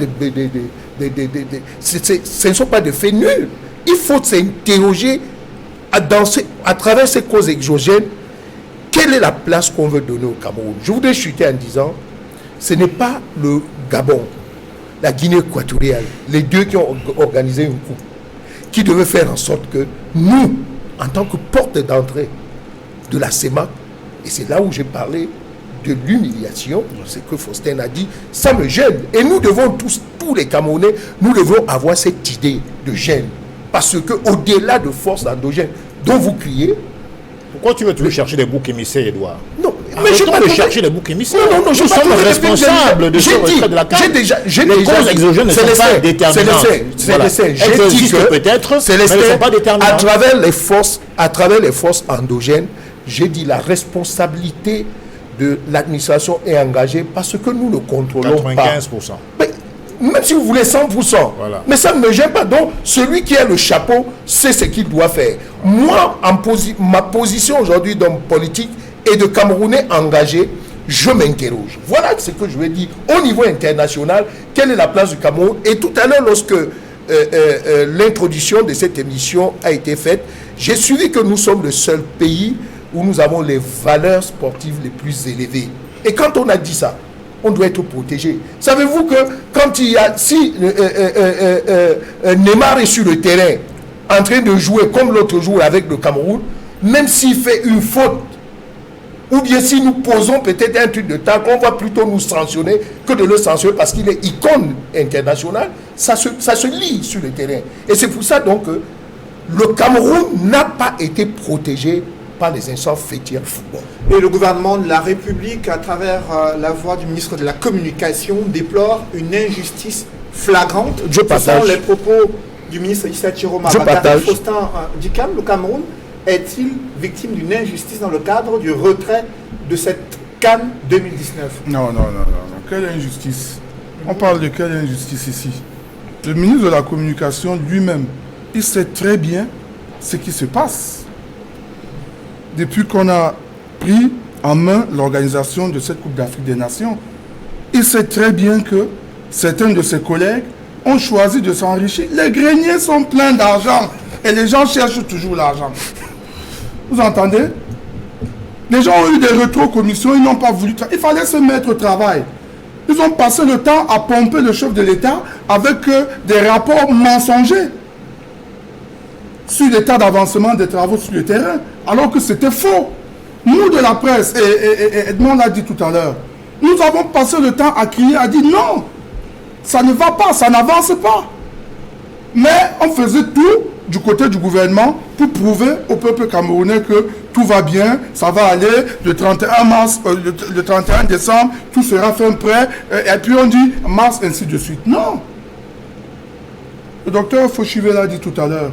ce ne sont pas des faits nuls. Il faut s'interroger à travers ces causes exogènes. Quelle est la place qu'on veut donner au Cameroun? Je voudrais chuter en disant, ce n'est pas le Gabon, la Guinée équatoriale, les deux qui ont organisé une coupe, qui devaient faire en sorte que nous, en tant que porte d'entrée de la CEMAC, et c'est là où j'ai parlé de l'humiliation, ce que Faustin a dit, ça me gêne. Et nous devons tous les Camerounais, nous devons avoir cette idée de gêne. Parce qu'au-delà de forces endogènes dont vous criez... Pourquoi tu veux toujours chercher des boucs émissaires, Edouard? Non, mais je vais chercher des boucs émissaires. Non, nous sommes responsables de ce retrait de la CAN. Les causes exogènes ne sont pas déterminantes. C'est l'essai. Elles existent peut-être, mais elles ne sont pas déterminantes. À travers les forces endogènes, j'ai dit la responsabilité de l'administration est engagée parce que nous ne contrôlons 95%. pas. Mais, même si vous voulez 100%, voilà. Mais ça ne me gêne pas. Donc, celui qui a le chapeau sait ce qu'il doit faire. Moi, ma position aujourd'hui d'homme politique et de Camerounais engagé, je m'interroge. Voilà ce que je vais dire. Au niveau international, quelle est la place du Cameroun? Et tout à l'heure, lorsque l'introduction de cette émission a été faite, j'ai suivi que nous sommes le seul pays où nous avons les valeurs sportives les plus élevées. Et quand on a dit ça, on doit être protégé. Savez-vous que quand si Neymar est sur le terrain en train de jouer comme l'autre jour avec le Cameroun, même s'il fait une faute, ou bien si nous posons peut-être un truc de tacle, on va plutôt nous sanctionner que de le sanctionner parce qu'il est icône internationale, ça se lit sur le terrain. Et c'est pour ça donc que le Cameroun n'a pas été protégé par les instances fêtières du football. Et le gouvernement de la République, à travers la voix du ministre de la Communication, déplore une injustice flagrante. Je partage. Ce sont les propos du ministre Issa Chiro Mabakary. Faustin Dikam, le Cameroun est-il victime d'une injustice dans le cadre du retrait de cette CAN 2019? Non. Quelle injustice? On parle de quelle injustice ici? Le ministre de la Communication lui-même, il sait très bien ce qui se passe. Depuis qu'on a pris en main l'organisation de cette Coupe d'Afrique des Nations, il sait très bien que certains de ses collègues ont choisi de s'enrichir. Les greniers sont pleins d'argent et les gens cherchent toujours l'argent. Vous entendez? Les gens ont eu des rétro-commissions, ils n'ont pas voulu... Il fallait se mettre au travail. Ils ont passé le temps à pomper le chef de l'État avec des rapports mensongers sur l'état d'avancement des travaux sur le terrain, alors que c'était faux. Nous de la presse, et Edmond l'a dit tout à l'heure, nous avons passé le temps à crier, à dire non, ça ne va pas, ça n'avance pas. Mais on faisait tout du côté du gouvernement pour prouver au peuple camerounais que tout va bien, ça va aller, le 31 décembre, tout sera fait prêt, et puis on dit mars, ainsi de suite. Non. Le docteur Fauchivé l'a dit tout à l'heure.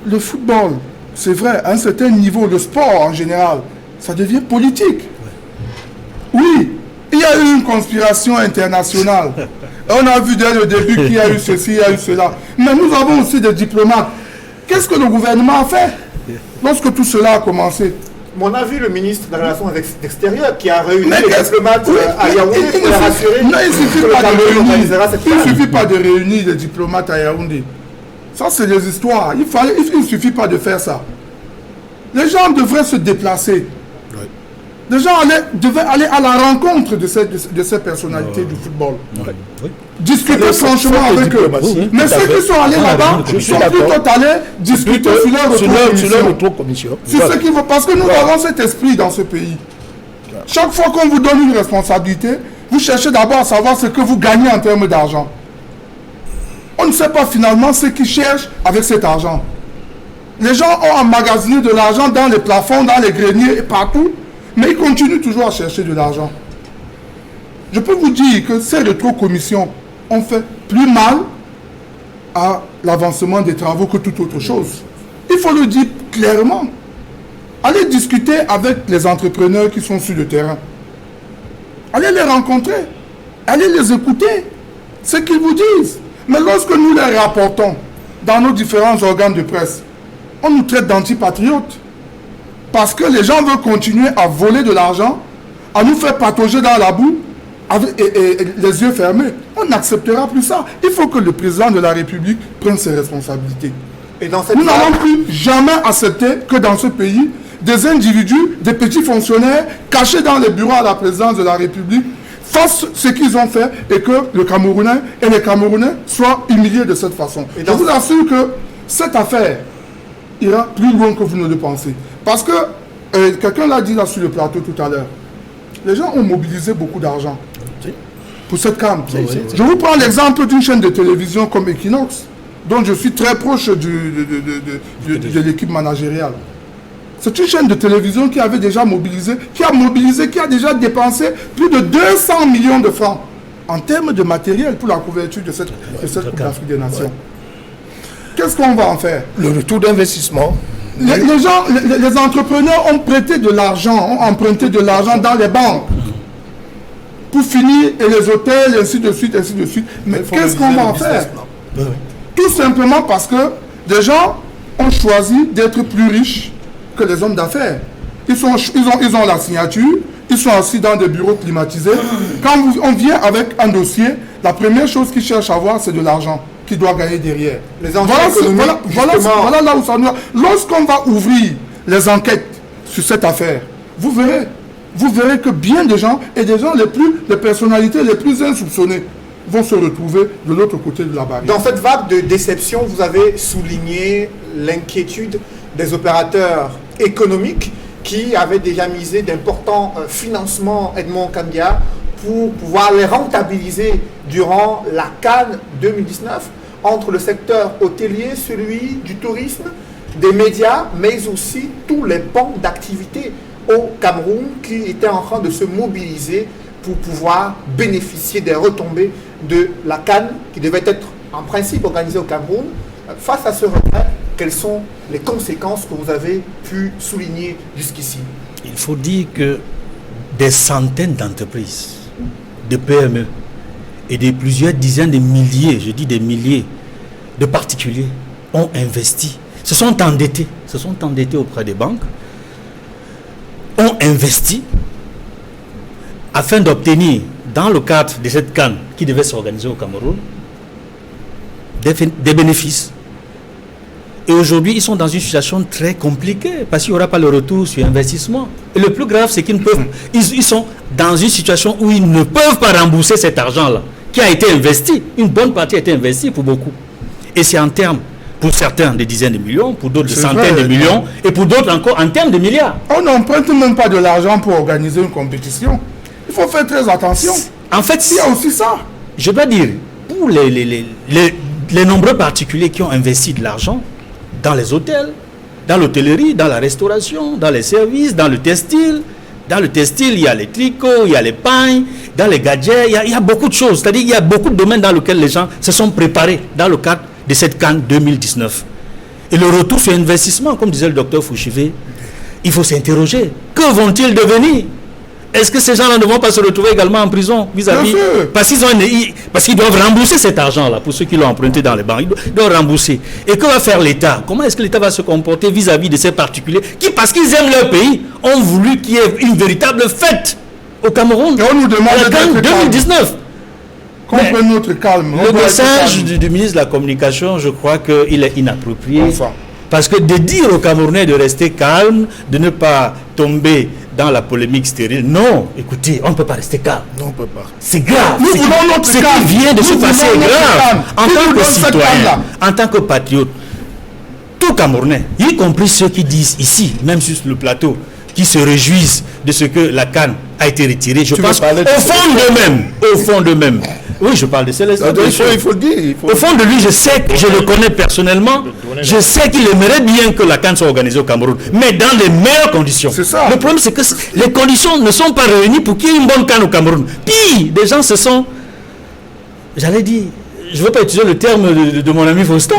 Le football, c'est vrai, à un certain niveau, le sport en général, ça devient politique. Oui, il y a eu une conspiration internationale. On a vu dès le début qu'il y a eu ceci, il y a eu cela. Mais nous avons aussi des diplomates. Qu'est-ce que le gouvernement a fait lorsque tout cela a commencé? On a vu le ministre des Relations extérieures qui a réuni les diplomates à Yaoundé pour les rassurer. Non, il ne suffit pas de réunir les diplomates à Yaoundé. Ça, c'est des histoires. Il ne suffit pas de faire ça. Les gens devraient se déplacer. Oui. Les gens devaient aller à la rencontre de ces personnalités du football. Oui. Discuter franchement avec eux. Mais ceux qui sont allés là-bas sont plutôt allés discuter sur leur auto-commission. Parce que nous avons cet esprit dans ce pays. Chaque fois qu'on vous donne une responsabilité, vous cherchez d'abord à savoir ce que vous gagnez en termes d'argent. On ne sait pas finalement ce qu'ils cherchent avec cet argent. Les gens ont emmagasiné de l'argent dans les plafonds, dans les greniers et partout, mais ils continuent toujours à chercher de l'argent. Je peux vous dire que ces rétro-commissions ont fait plus mal à l'avancement des travaux que toute autre chose. Il faut le dire clairement. Allez discuter avec les entrepreneurs qui sont sur le terrain. Allez les rencontrer. Allez les écouter. Ce qu'ils vous disent. Mais lorsque nous les rapportons dans nos différents organes de presse, on nous traite d'antipatriotes. Parce que les gens veulent continuer à voler de l'argent, à nous faire patauger dans la boue, et les yeux fermés. On n'acceptera plus ça. Il faut que le président de la République prenne ses responsabilités. Et dans cette Nous n'allons plus jamais accepter que dans ce pays, des individus, des petits fonctionnaires, cachés dans les bureaux à la présidence de la République, fassent ce qu'ils ont fait et que le Camerounais et les Camerounais soient humiliés de cette façon. Et je vous assure que cette affaire ira plus loin que vous ne le pensez. Parce que, quelqu'un l'a dit là sur le plateau tout à l'heure, les gens ont mobilisé beaucoup d'argent pour cette CAN. Je vous prends l'exemple d'une chaîne de télévision comme Equinox, dont je suis très proche de l'équipe managériale. C'est une chaîne de télévision qui avait déjà mobilisé, qui a déjà dépensé plus de 200 millions de francs en termes de matériel pour la couverture de cette Coupe d'Afrique des Nations. Qu'est-ce qu'on va en faire? Le retour d'investissement. Les entrepreneurs ont prêté de l'argent, ont emprunté de l'argent dans les banques pour finir, et les hôtels, et ainsi de suite, ainsi de suite. Mais qu'est-ce qu'on va en faire? Tout simplement parce que des gens ont choisi d'être plus riches que les hommes d'affaires. Ils ont la signature, ils sont assis dans des bureaux climatisés. Quand on vient avec un dossier, la première chose qu'ils cherchent à voir, c'est de l'argent qu'ils doivent gagner derrière. Les enjeux économiques, voilà là où ça nous... Lorsqu'on va ouvrir les enquêtes sur cette affaire, vous verrez que bien des gens, et des gens les personnalités les plus insoupçonnées, vont se retrouver de l'autre côté de la barrière. Dans cette vague de déception, vous avez souligné l'inquiétude des opérateurs économiques qui avaient déjà misé d'importants financements Edmond Kandia pour pouvoir les rentabiliser durant la CAN 2019 entre le secteur hôtelier, celui du tourisme, des médias, mais aussi tous les pans d'activité au Cameroun qui étaient en train de se mobiliser pour pouvoir bénéficier des retombées de la CAN qui devait être en principe organisée au Cameroun. Face à ce retrait, quelles sont les conséquences que vous avez pu souligner jusqu'ici? Il faut dire que des centaines d'entreprises, de PME et de plusieurs dizaines de milliers, je dis des milliers de particuliers ont investi, se sont endettés auprès des banques, ont investi afin d'obtenir, dans le cadre de cette CAN qui devait s'organiser au Cameroun, des bénéfices. Et aujourd'hui, ils sont dans une situation très compliquée parce qu'il n'y aura pas le retour sur investissement. Et le plus grave, c'est qu'ils ne peuvent, ils sont dans une situation où ils ne peuvent pas rembourser cet argent-là qui a été investi. Une bonne partie a été investie pour beaucoup. Et c'est en termes, pour certains, de dizaines de millions, pour d'autres, de centaines de millions, et pour d'autres encore en termes de milliards. On n'emprunte même pas de l'argent pour organiser une compétition. Il faut faire très attention. En fait, il y a aussi ça. Je dois dire, pour les nombreux particuliers qui ont investi de l'argent dans les hôtels, dans l'hôtellerie, dans la restauration, dans les services, dans le textile. Dans le textile, il y a les tricots, il y a les pains, dans les gadgets, il y a beaucoup de choses. C'est-à-dire qu'il y a beaucoup de domaines dans lesquels les gens se sont préparés dans le cadre de cette CAN 2019. Et le retour sur investissement, comme disait le docteur Fouchivé, il faut s'interroger. Que vont-ils devenir? Est-ce que ces gens-là ne vont pas se retrouver également en prison vis-à-vis? Parce qu'ils doivent rembourser cet argent-là, pour ceux qui l'ont emprunté dans les banques. Ils doivent rembourser. Et que va faire l'État? Comment est-ce que l'État va se comporter vis-à-vis de ces particuliers qui, parce qu'ils aiment leur pays, ont voulu qu'il y ait une véritable fête au Cameroun? Et on nous demande à la CAN 2019. Comprenez notre calme. Le message du ministre de la Communication, je crois qu'il est inapproprié. Enfin. Parce que de dire aux Camerounais de rester calme, de ne pas tomber dans la polémique stérile, non, écoutez, on ne peut pas rester calme. Non, on ne peut pas. C'est grave. Nous voulons notre Ce calme. qui vient de se Nous passer voulons est notre grave. calme. En Qui tant nous que donne cette citoyen, calme-là? en tant que patriote, tout Camerounais, y compris ceux qui disent ici, même sur le plateau, qui se réjouissent de ce que la CAN a été retirée, je pense au fond d'eux-mêmes. Oui, je parle de Célestin. Il faut le dire. Au fond de lui, je sais, je le connais personnellement, je sais qu'il aimerait bien que la CAN soit organisée au Cameroun, mais dans les meilleures conditions. C'est ça. Le problème, c'est que les conditions ne sont pas réunies pour qu'il y ait une bonne CAN au Cameroun. Puis, des gens se sont, j'allais dire, je ne veux pas utiliser le terme de mon ami Faustin,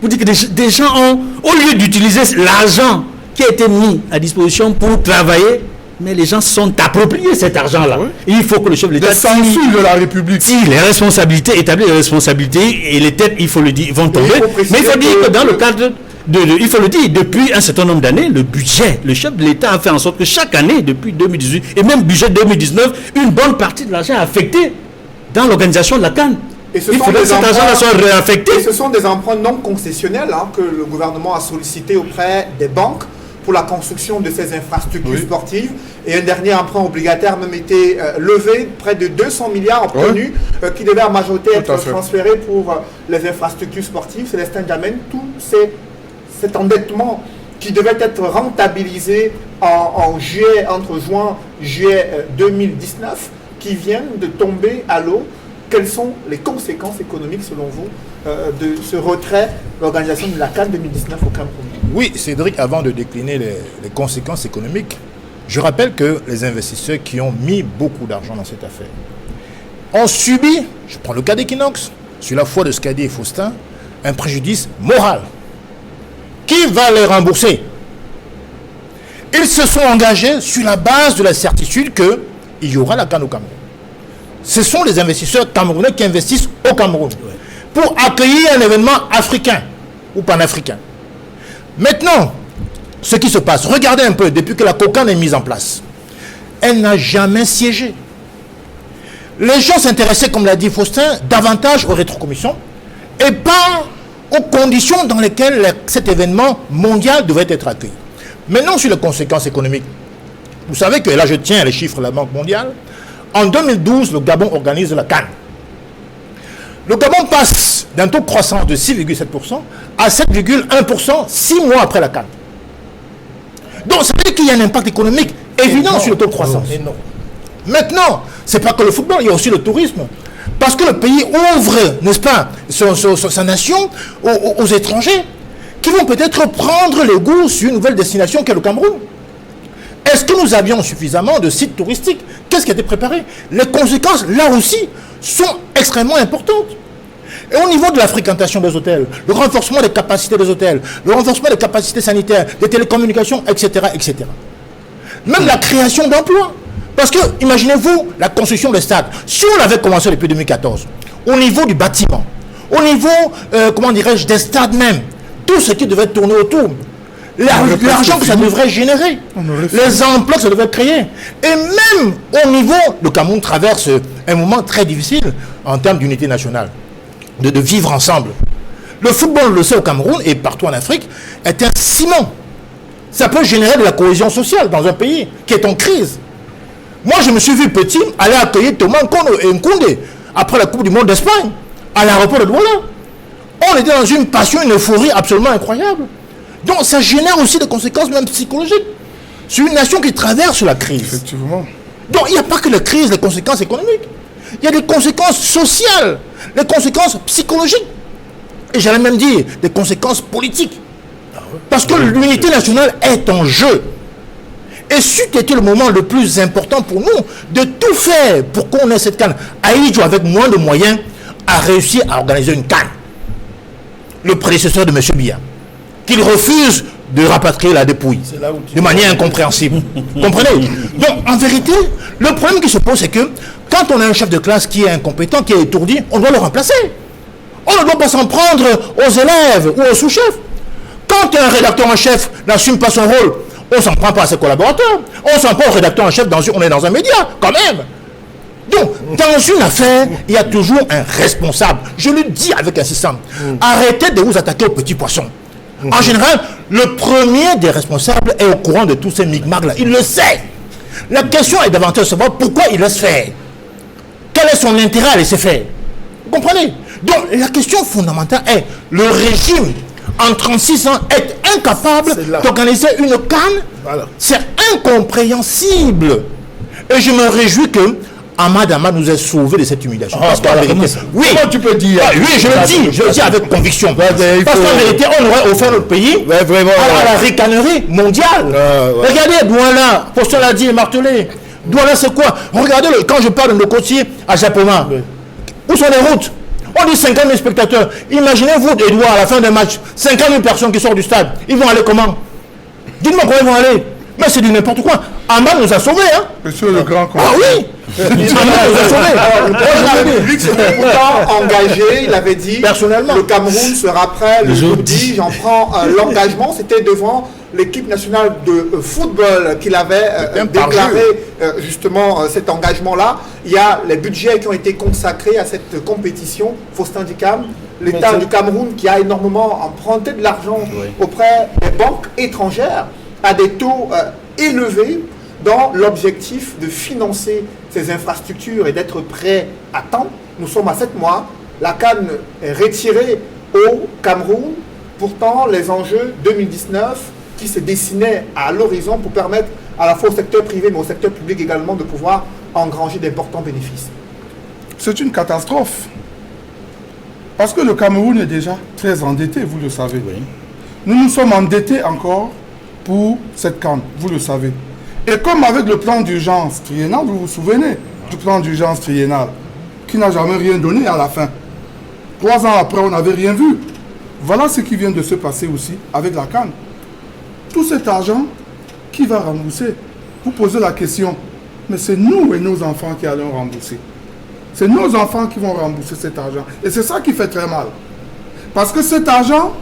vous dites que des gens ont, au lieu d'utiliser l'argent qui a été mis à disposition pour travailler, mais les gens se sont appropriés cet argent-là. Oui. Il faut que le chef de l'État tire de la République. Tire les responsabilités, établit les responsabilités, et les têtes, il faut le dire, vont tomber. Mais il faut dire que dans le cadre il faut le dire, depuis un certain nombre d'années, le budget, le chef de l'État a fait en sorte que chaque année, depuis 2018, et même budget 2019, une bonne partie de l'argent est affecté dans l'organisation de la CAN. Il faudrait que cet argent-là soit réaffecté. Et ce sont des emprunts non concessionnels que le gouvernement a sollicité auprès des banques pour la construction de ces infrastructures sportives. Et un dernier emprunt obligataire a même été levé, près de 200 milliards obtenus, qui devaient en majorité être transférés pour les infrastructures sportives. Célestin Djamène, tout cet endettement qui devait être rentabilisé entre juin-juillet 2019, qui vient de tomber à l'eau. Quelles sont les conséquences économiques, selon vous, de ce retrait de l'organisation de la CAN 2019 au Cameroun? Oui, Cédric, avant de décliner les conséquences économiques, je rappelle que les investisseurs qui ont mis beaucoup d'argent dans cette affaire ont subi, je prends le cas d'Equinox, sur la foi de Skadi et Faustin, un préjudice moral. Qui va les rembourser? Ils se sont engagés sur la base de la certitude qu'il y aura la CAN au Cameroun. Ce sont les investisseurs camerounais qui investissent au Cameroun pour accueillir un événement africain ou panafricain. Maintenant, ce qui se passe, regardez un peu, depuis que la COCAN est mise en place, elle n'a jamais siégé. Les gens s'intéressaient, comme l'a dit Faustin, davantage aux rétrocommissions et pas aux conditions dans lesquelles cet événement mondial devait être accueilli. Maintenant, sur les conséquences économiques, vous savez que là, je tiens les chiffres de la Banque mondiale. En 2012, le Gabon organise la CAN. Le Gabon passe d'un taux de croissance de 6,7% à 7,1% 6 mois après la CAN. Donc, ça veut dire qu'il y a un impact économique évident sur le taux de croissance. Maintenant, ce n'est pas que le football, il y a aussi le tourisme. Parce que le pays ouvre, n'est-ce pas, sa nation aux étrangers qui vont peut-être prendre le goût sur une nouvelle destination qu'est le Cameroun. Est-ce que nous avions suffisamment de sites touristiques? Qu'est-ce qui a été préparé? Les conséquences, là aussi, sont extrêmement importantes. Et au niveau de la fréquentation des hôtels, le renforcement des capacités des hôtels, le renforcement des capacités sanitaires, des télécommunications, etc., etc. Même la création d'emplois. Parce que, imaginez-vous, la construction des stades. Si on l'avait commencé depuis 2014, au niveau du bâtiment, au niveau, comment dirais-je, des stades même, tout ce qui devait tourner autour, l'argent que ça devrait générer, les emplois que ça devrait créer. Et même au niveau, le Cameroun traverse un moment très difficile en termes d'unité nationale, de vivre ensemble. Le football, le sait au Cameroun et partout en Afrique, est un ciment. Ça peut générer de la cohésion sociale dans un pays qui est en crise. Moi, je me suis vu petit aller accueillir Thomas Nkoundé après la Coupe du Monde d'Espagne à l'aéroport de Douala. On était dans une passion, une euphorie absolument incroyable. Donc, ça génère aussi des conséquences même psychologiques sur une nation qui traverse la crise. Effectivement. Donc, il n'y a pas que la crise, les conséquences économiques. Il y a des conséquences sociales, des conséquences psychologiques. Et j'allais même dire des conséquences politiques. Parce que l'unité nationale est en jeu. Et c'eût été le moment le plus important pour nous de tout faire pour qu'on ait cette CAN. Aïdjo, avec moins de moyens, a réussi à organiser une CAN. Le prédécesseur de M. Biya, qu'il refuse de rapatrier la dépouille de manière incompréhensible. Comprenez? Donc, en vérité, le problème qui se pose, c'est que quand on a un chef de classe qui est incompétent, qui est étourdi, on doit le remplacer. On ne doit pas s'en prendre aux élèves ou aux sous-chefs. Quand un rédacteur en chef n'assume pas son rôle, on ne s'en prend pas à ses collaborateurs. On s'en prend au rédacteur en chef, on est dans un média, quand même. Donc, dans une affaire, il y a toujours un responsable. Je le dis avec insistance. Arrêtez de vous attaquer aux petits poissons. En général, le premier des responsables est au courant de tous ces micmacs-là. Il le sait. La question est davantage de savoir pourquoi il laisse faire. Quel est son intérêt à laisser faire? Vous comprenez? Donc, la question fondamentale est, le régime, en 36 ans, est incapable d'organiser une CAN. Voilà. C'est incompréhensible. Et je me réjouis que Ahmad nous ait sauvé de cette humiliation. Parce qu'en vérité, oui, comment tu peux dire? Oui, je le dis avec conviction. Parce qu'en vérité, on aurait offert notre pays à la ricanerie mondiale. Regardez, Douala, Postel l'a dit et martelé. Douala, c'est quoi? Regardez, quand je parle de nos côtiers à Japoma, où sont les routes? On dit 50 000 spectateurs. Imaginez-vous, Edouard, à la fin d'un match, 50 000 personnes qui sortent du stade. Ils vont aller comment? Dites-moi comment ils vont aller. Mais c'est du n'importe quoi. Amba nous a sauvés, hein. Monsieur le grand Ah oui. Amba nous a sauvés. Le public s'était pourtant engagé, il avait dit Personnellement. le Cameroun sera prêt le jeudi, j'en prends l'engagement, c'était devant l'équipe nationale de football qu'il avait déclaré justement cet engagement-là. Il y a les budgets qui ont été consacrés à cette compétition, Faustin Dicam, l'État du Cameroun qui a énormément emprunté de l'argent auprès des banques étrangères à des taux élevés dans l'objectif de financer ces infrastructures et d'être prêt à temps. Nous sommes à 7 mois, la CAN est retirée au Cameroun, pourtant les enjeux 2019 qui se dessinaient à l'horizon pour permettre à la fois au secteur privé mais au secteur public également de pouvoir engranger d'importants bénéfices. C'est une catastrophe. Parce que le Cameroun est déjà très endetté, vous le savez. Oui. Nous nous sommes endettés encore pour cette CAN, vous le savez. Et comme avec le plan d'urgence triennal, vous vous souvenez du plan d'urgence triennal, qui n'a jamais rien donné à la fin. 3 ans après, on n'avait rien vu. Voilà ce qui vient de se passer aussi avec la CAN. Tout cet argent, qui va rembourser? Vous posez la question, mais c'est nous et nos enfants qui allons rembourser. C'est nos enfants qui vont rembourser cet argent. Et c'est ça qui fait très mal. Parce que cet argent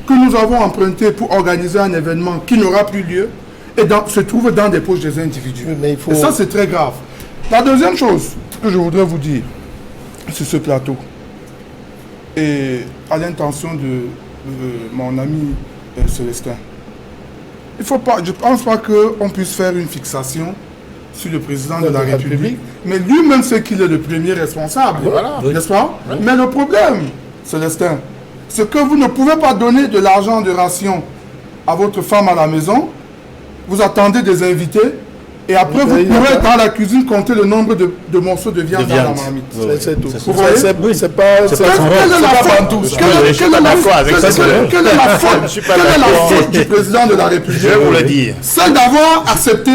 que nous avons emprunté pour organiser un événement qui n'aura plus lieu se trouve dans des poches des individus. Mais Et ça, c'est très grave. La deuxième chose que je voudrais vous dire sur ce plateau, et à l'intention de mon ami Célestin, je ne pense pas qu'on puisse faire une fixation sur le président de la République, mais lui-même sait qu'il est le premier responsable, n'est-ce pas? Mais le problème, Célestin, c'est que vous ne pouvez pas donner de l'argent de ration à votre femme à la maison, vous attendez des invités, et après vous pourrez dans la cuisine compter le nombre de morceaux de viande dans la marmite. C'est tout. Vous voyez? C'est pas Quelle est la faute du président de la République? Je vais vous le dire. C'est d'avoir accepté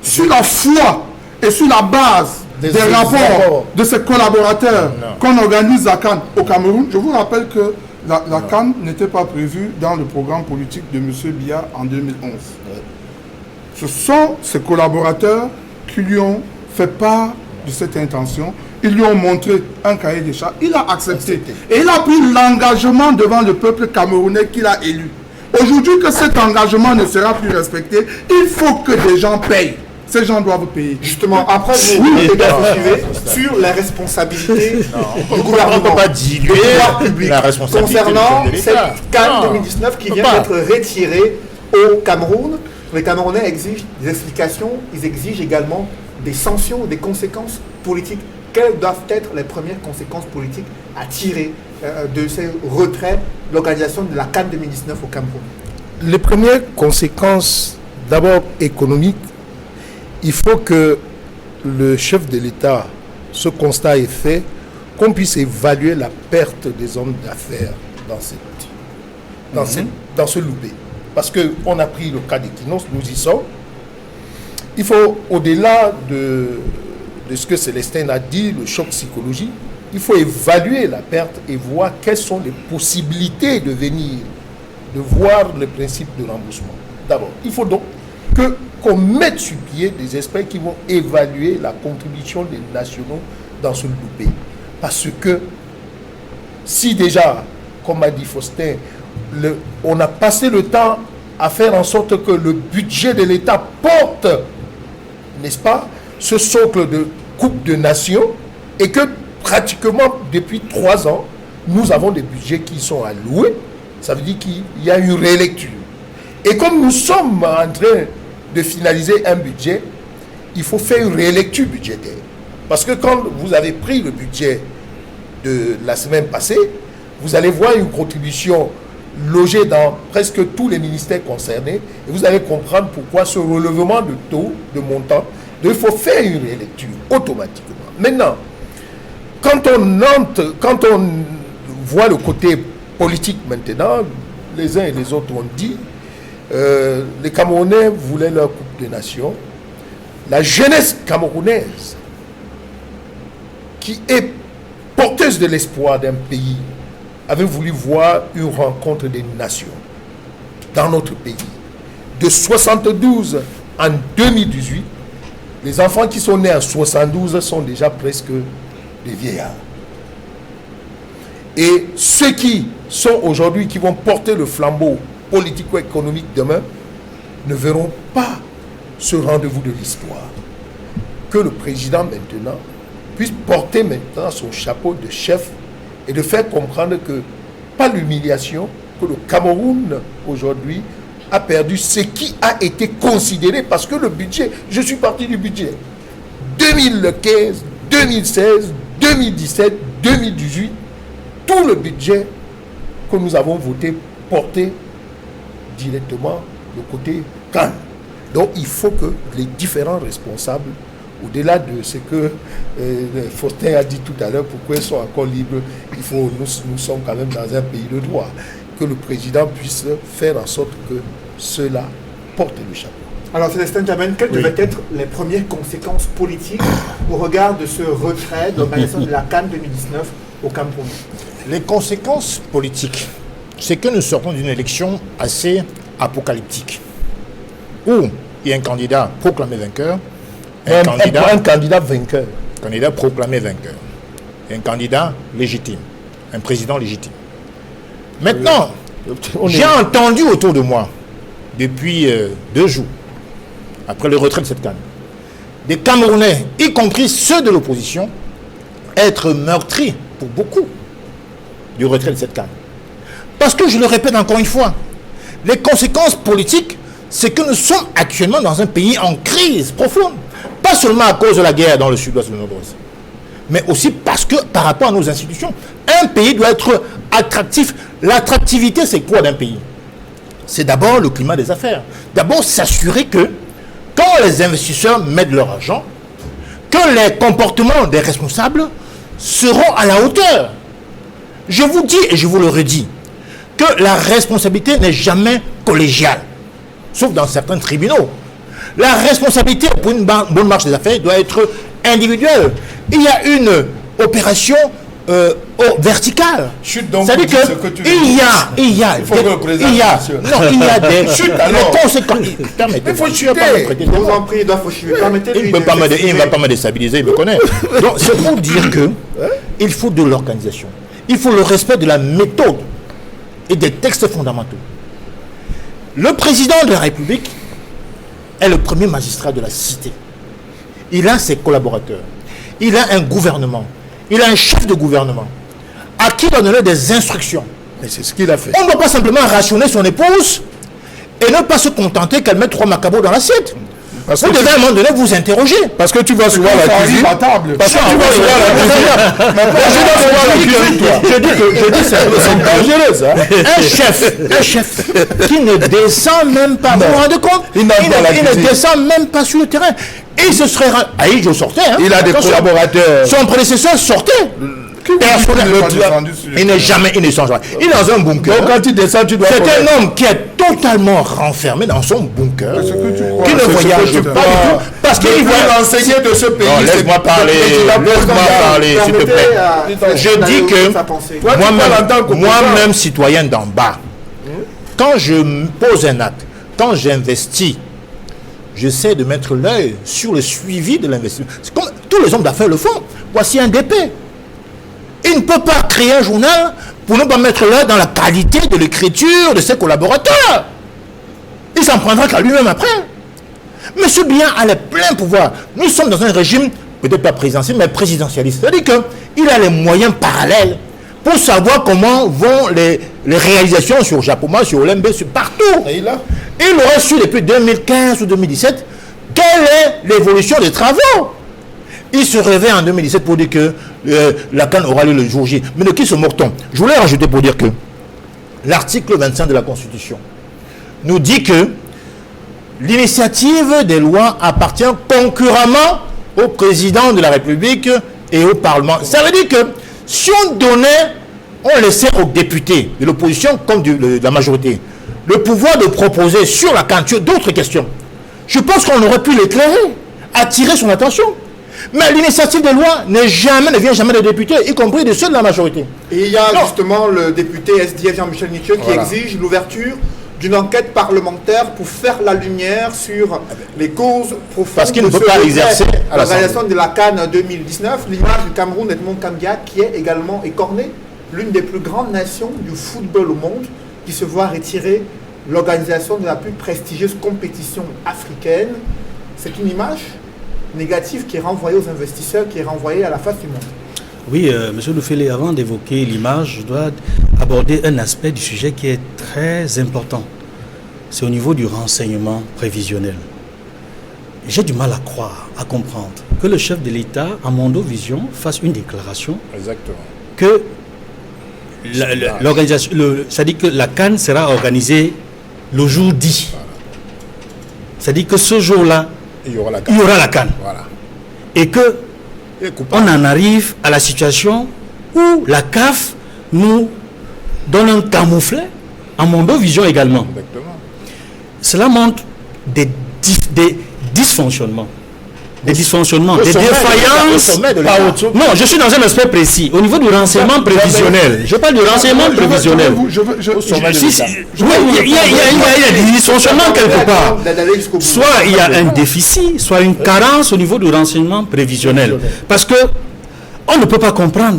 sur la foi et sur la base des rapports de ses collaborateurs qu'on organise la CAN au Cameroun. Je vous rappelle que la CAN n'était pas prévue dans le programme politique de M. Biya en 2011. Ce sont ses collaborateurs qui lui ont fait part de cette intention. Ils lui ont montré un cahier des charges. Il a accepté. Et il a pris l'engagement devant le peuple camerounais qu'il a élu. Aujourd'hui que cet engagement ne sera plus respecté, il faut que des gens payent. Ces gens doivent payer. Justement, après, vous suivez sur la responsabilité du gouvernement. On ne peut pas diluer la responsabilité concernant de cette l'État. CAN 2019 qui vient d'être retirée au Cameroun. Les Camerounais exigent des explications, ils exigent également des sanctions, des conséquences politiques. Quelles doivent être les premières conséquences politiques à tirer de ces retraits de l'organisation de la CAN 2019 au Cameroun? Les premières conséquences, d'abord économiques, il faut que le chef de l'État, ce constat est fait, qu'on puisse évaluer la perte des hommes d'affaires dans ce loupé. Parce qu'on a pris le cas d'Equinox, nous y sommes. Il faut, au-delà de ce que Célestin a dit, le choc psychologique, il faut évaluer la perte et voir quelles sont les possibilités de voir le principe de remboursement. D'abord, il faut donc qu'on mette sur pied des experts qui vont évaluer la contribution des nationaux dans ce loupé. Parce que si déjà, comme a dit Faustin, on a passé le temps à faire en sorte que le budget de l'État porte, n'est-ce pas, ce socle de Coupe de Nations, et que pratiquement depuis 3 ans, nous avons des budgets qui sont alloués, ça veut dire qu'il y a une rélecture. Et comme nous sommes en train de finaliser un budget, il faut faire une rélecture budgétaire. Parce que quand vous avez pris le budget de la semaine passée, vous allez voir une contribution logée dans presque tous les ministères concernés, et vous allez comprendre pourquoi ce relèvement de taux, de montant, il faut faire une rélecture automatiquement. Maintenant, quand on voit le côté politique maintenant, les uns et les autres ont dit, les Camerounais voulaient leur Coupe des Nations. La jeunesse camerounaise, qui est porteuse de l'espoir d'un pays, avait voulu voir une rencontre des nations dans notre pays. De 72 en 2018, les enfants qui sont nés en 72 sont déjà presque des vieillards. Et ceux qui sont aujourd'hui, qui vont porter le flambeau politico-économique demain, ne verront pas ce rendez-vous de l'histoire. Que le président maintenant puisse porter maintenant son chapeau de chef et de faire comprendre que, pas l'humiliation, que le Cameroun aujourd'hui a perdu ce qui a été considéré, parce que le budget, je suis parti du budget 2015, 2016, 2017, 2018, tout le budget que nous avons voté portait directement le côté Cannes. Donc il faut que les différents responsables, au-delà de ce que Faustin a dit tout à l'heure, pourquoi ils sont encore libres, nous sommes quand même dans un pays de droit, que le président puisse faire en sorte que cela porte le chapeau. Alors Célestin Djamène, quelles devaient être les premières conséquences politiques au regard de ce retrait de l'organisation de la CAN 2019 au Cameroun? Les conséquences politiques, c'est que nous sortons d'une élection assez apocalyptique, où il y a un candidat proclamé vainqueur, Un candidat vainqueur. candidat proclamé vainqueur, et un candidat légitime, un président légitime. Maintenant, j'ai entendu autour de moi, depuis 2 jours, après le retrait de cette canne, des Camerounais, y compris ceux de l'opposition, être meurtris pour beaucoup du retrait de cette canne. Parce que, je le répète encore une fois, les conséquences politiques, c'est que nous sommes actuellement dans un pays en crise profonde. Pas seulement à cause de la guerre dans le sud-ouest et le nord-ouest, mais aussi parce que par rapport à nos institutions, un pays doit être attractif. L'attractivité, c'est quoi d'un pays? C'est d'abord le climat des affaires. D'abord, s'assurer que quand les investisseurs mettent leur argent, que les comportements des responsables seront à la hauteur. Je vous dis et je vous le redis, que la responsabilité n'est jamais collégiale, sauf dans certains tribunaux. La responsabilité pour une bonne marche des affaires doit être individuelle. Il y a une opération verticale. Chute donc. C'est-à-dire que il y a des conséquences. Il faut chuter. Je vous en prie, il doit chuter. Il ne va pas me déstabiliser, il me connaît. Donc c'est pour dire que il faut de l'organisation. Il faut le respect de la méthode et des textes fondamentaux. Le président de la République est le premier magistrat de la cité. Il a ses collaborateurs. Il a un gouvernement. Il a un chef de gouvernement à qui il doit donner des instructions. Mais c'est ce qu'il a fait. On ne doit pas simplement rationner son épouse et ne pas se contenter qu'elle mette 3 macabots dans l'assiette. Vous devez à un moment donné vous interroger. Parce que tu vas souvent à la cuisine. Parce que tu vas souvent à la cuisine. Je dis c'est dangereux, un chef qui ne descend même pas, vous vous rendez compte? Il ne descend même pas sur le terrain. Et il se serait... Aïe, sortait. Il a des collaborateurs. Son prédécesseur sortait. Il n'est jamais, il ne change pas. Il est dans un bunker. Donc quand il descend, tu dois... C'est un homme qui est totalement renfermé dans son bunker, qui ne voyage pas du tout, parce qu'il voit l'enseigner de ce pays. Laisse-moi parler, s'il te plaît. Je dis que moi-même, citoyen d'en bas, quand je pose un acte, quand j'investis, j'essaie de mettre l'œil sur le suivi de l'investissement. C'est comme tous les hommes d'affaires le font. Voici un DP. Il ne peut pas créer un journal pour ne pas mettre l'œil dans la qualité de l'écriture de ses collaborateurs. Il s'en prendra qu'à lui-même après. Monsieur Biya a les pleins pouvoirs. Nous sommes dans un régime, peut-être pas présidentiel, mais présidentialiste. C'est-à-dire qu'il a les moyens parallèles pour savoir comment vont les réalisations sur Japoma, sur Olembe, sur partout. Et il aurait su depuis 2015 ou 2017 quelle est l'évolution des travaux. Il se réveille en 2017 pour dire que la CAN aura lieu le jour J. Mais de qui se moque-t-on? Je voulais rajouter pour dire que l'article 25 de la Constitution nous dit que l'initiative des lois appartient concurremment au président de la République et au Parlement. Ça veut dire que si on laissait aux députés de l'opposition comme de la majorité le pouvoir de proposer sur la candidature d'autres questions, je pense qu'on aurait pu l'éclairer, attirer son attention. Mais l'initiative de loi ne vient jamais des députés, y compris de ceux de la majorité. Et il y a justement le député SDF Jean-Michel Niqueux qui exige l'ouverture d'une enquête parlementaire pour faire la lumière sur les causes profondes. Parce qu'il ne peut pas exercer à l'organisation de la CAN 2019. L'image du Cameroun d'Edmond Kambia, qui est également écorné, l'une des plus grandes nations du football au monde, qui se voit retirer l'organisation de la plus prestigieuse compétition africaine. C'est une image négative qui est renvoyée aux investisseurs, qui est renvoyée à la face du monde. Oui, M. Loufélé, avant d'évoquer l'image, je dois aborder un aspect du sujet qui est très important. C'est au niveau du renseignement prévisionnel. J'ai du mal à croire, à comprendre que le chef de l'État, à Mondovision, fasse une déclaration que l'organisation, c'est-à-dire que la CAN sera organisée le jour dit. C'est-à-dire que ce jour-là, il y aura la CAN. Voilà. Et que on en arrive à la situation où la CAF nous donne un camouflet, en Mondovision également. Exactement. Cela montre des dysfonctionnements. Des dysfonctionnements, des défaillances. Non, je suis dans un aspect précis. Au niveau du renseignement prévisionnel. Je parle du renseignement prévisionnel. Il y a des dysfonctionnements quelque part. Soit il y a un déficit, soit une carence au niveau du renseignement prévisionnel. Parce que on ne peut pas comprendre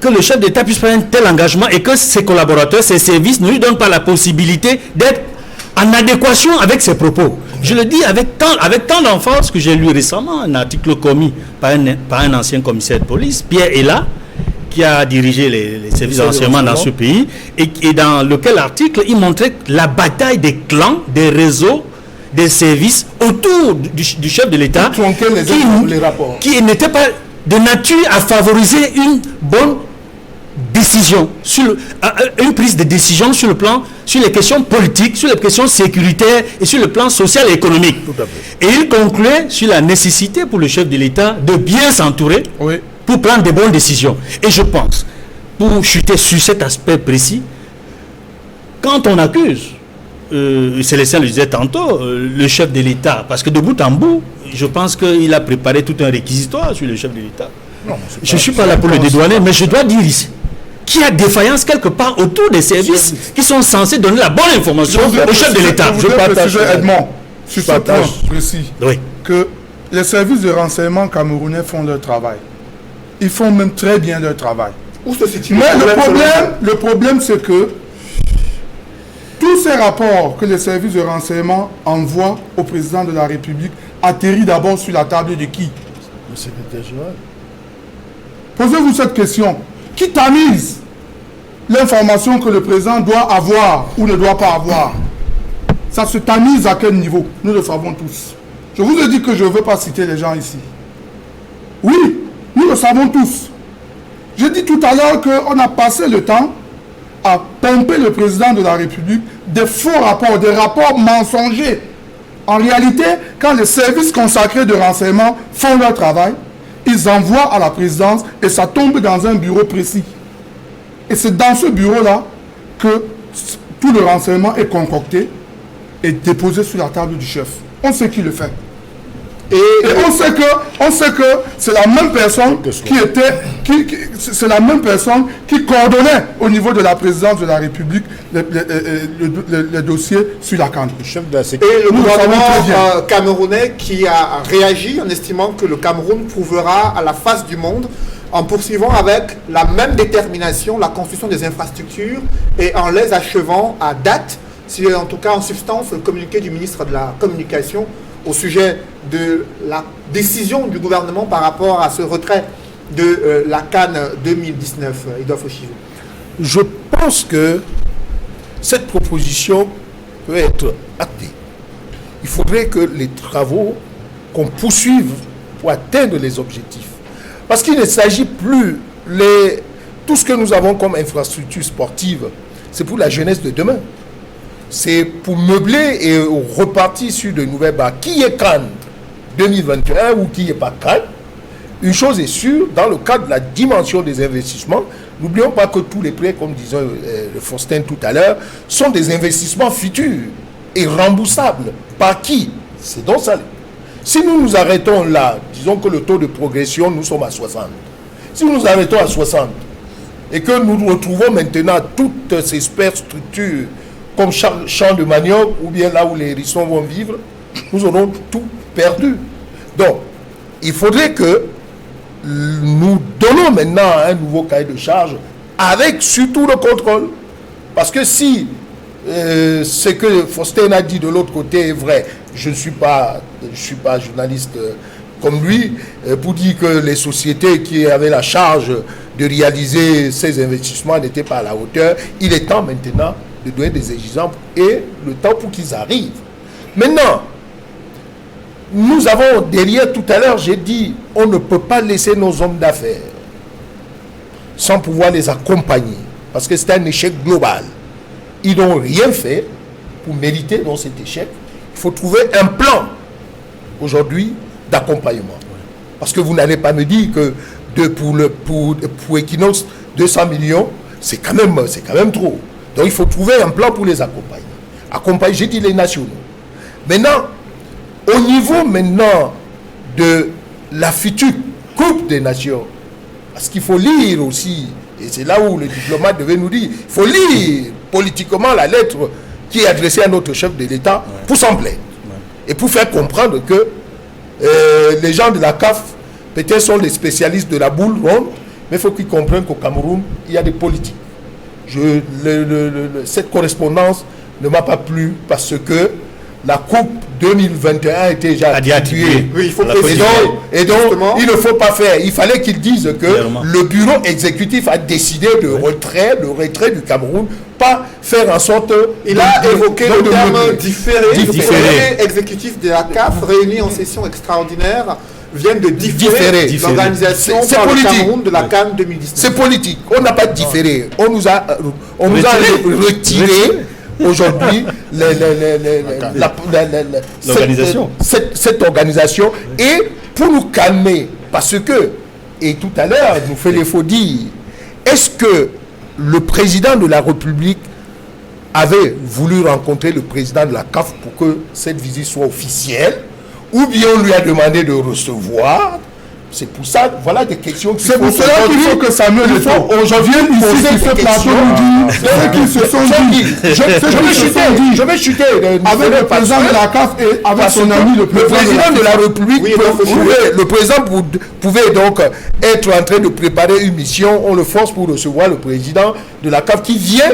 que le chef d'État puisse prendre un tel engagement et que ses collaborateurs, ses services ne lui donnent pas la possibilité d'être en adéquation avec ses propos. Je le dis avec tant d'emphase que j'ai lu récemment un article commis par un ancien commissaire de police, Pierre Ella, qui a dirigé les services de renseignement dans ce pays, et dans lequel article il montrait la bataille des clans, des réseaux, des services autour du chef de l'État qui n'était pas de nature à favoriser une bonne décision, une prise de décision sur les questions politiques, sur les questions sécuritaires et sur le plan social et économique. Et il concluait sur la nécessité pour le chef de l'État de bien s'entourer pour prendre des bonnes décisions. Et je pense, pour chuter sur cet aspect précis, quand on accuse, Célestin le disait tantôt, le chef de l'État, parce que de bout en bout, je pense qu'il a préparé tout un réquisitoire sur le chef de l'État. Je ne suis pas là pour le dédouaner, mais je dois dire ici qu'il y a défaillance quelque part autour des services qui sont censés donner la bonne information au chef de l'État. Je partage Edmond sur ce point précis que les services de renseignement camerounais font leur travail. Ils font même très bien leur travail. Mais le problème, c'est que tous ces rapports que les services de renseignement envoient au président de la République atterrissent d'abord sur la table de qui? Le secrétaire général. Posez-vous cette question. Qui tamise l'information que le président doit avoir ou ne doit pas avoir? Ça se tamise à quel niveau? Nous le savons tous. Je vous ai dit que je ne veux pas citer les gens ici. Oui, nous le savons tous. J'ai dit tout à l'heure qu'on a passé le temps à pomper le président de la République des faux rapports, des rapports mensongers. En réalité, quand les services consacrés de renseignement font leur travail, ils envoient à la présidence et ça tombe dans un bureau précis. Et c'est dans ce bureau-là que tout le renseignement est concocté et déposé sur la table du chef. On sait qui le fait. Et on sait que c'est la même personne c'est la même personne qui coordonnait au niveau de la présidence de la République le dossier sur la CAN. Et le gouvernement camerounais qui a réagi en estimant que le Cameroun prouvera à la face du monde en poursuivant avec la même détermination la construction des infrastructures et en les achevant à date, c'est en tout cas en substance le communiqué du ministre de la Communication au sujet de la décision du gouvernement par rapport à ce retrait de la CAN 2019. Edouard Fauchivou. Je pense que cette proposition peut être actée. Il faudrait que les travaux qu'on poursuive pour atteindre les objectifs. Parce qu'il ne s'agit plus tout ce que nous avons comme infrastructure sportive, c'est pour la jeunesse de demain. C'est pour meubler et repartir sur de nouvelles bases. Qui est CAN 2021 ou qui n'est pas CAN? Une chose est sûre, dans le cadre de la dimension des investissements, n'oublions pas que tous les prêts, comme disait le Faustin tout à l'heure, sont des investissements futurs et remboursables. Par qui? C'est donc ça. Si nous nous arrêtons là, disons que le taux de progression, nous sommes à 60. Si nous nous arrêtons à 60 et que nous retrouvons maintenant toutes ces superstructures comme champ de manioc ou bien là où les hérissons vont vivre, nous aurons tout perdu. Donc, il faudrait que nous donnons maintenant un nouveau cahier de charge avec surtout le contrôle. Parce que si ce que Faustin a dit de l'autre côté est vrai, je ne suis pas journaliste comme lui, pour dire que les sociétés qui avaient la charge de réaliser ces investissements n'étaient pas à la hauteur. Il est temps maintenant de donner des exemples et le temps pour qu'ils arrivent. Maintenant, nous avons derrière, tout à l'heure, j'ai dit, on ne peut pas laisser nos hommes d'affaires sans pouvoir les accompagner, parce que c'est un échec global. Ils n'ont rien fait pour mériter dans cet échec. Il faut trouver un plan aujourd'hui d'accompagnement. Parce que vous n'allez pas me dire que pour Equinox, 200 millions, c'est quand même trop. Donc il faut trouver un plan pour les accompagner. Accompagner, j'ai dit les nationaux. Maintenant, au niveau maintenant de la future Coupe des Nations, parce qu'il faut lire aussi, et c'est là où le diplomate devait nous dire, il faut lire politiquement la lettre qui est adressée à notre chef de l'État pour s'en plaindre. Et pour faire comprendre que les gens de la CAF, peut-être sont les spécialistes de la boule ronde, mais il faut qu'ils comprennent qu'au Cameroun, il y a des politiques. Cette correspondance ne m'a pas plu parce que la Coupe 2021 était déjà attribuée. Oui, il faut et donc il ne faut pas faire. Il fallait qu'ils disent que le bureau exécutif a décidé le retrait du Cameroun, pas faire en sorte... Il a évoqué le terme différé. Le comité exécutif de la CAF, réuni en session extraordinaire, vient de différer l'organisation par le Cameroun de la CAN 2019. C'est politique. On n'a pas différé. On nous a retiré aujourd'hui l'organisation. Cette organisation. Et pour nous calmer, parce que, et tout à l'heure, nous fait les faux dire, est-ce que le président de la République avait voulu rencontrer le président de la CAF pour que cette visite soit officielle, ou bien on lui a demandé de recevoir? C'est pour ça, voilà des questions qui c'est pour cela qu'il faut que Samuel aujourd'hui ici sur ce plateau nous dit ceux qui se sont dit je vais chuter avec le président de la CAF et avec son ami le président de la République. Le président pouvait donc être en train de préparer une mission, on le force pour recevoir le président de la CAF qui vient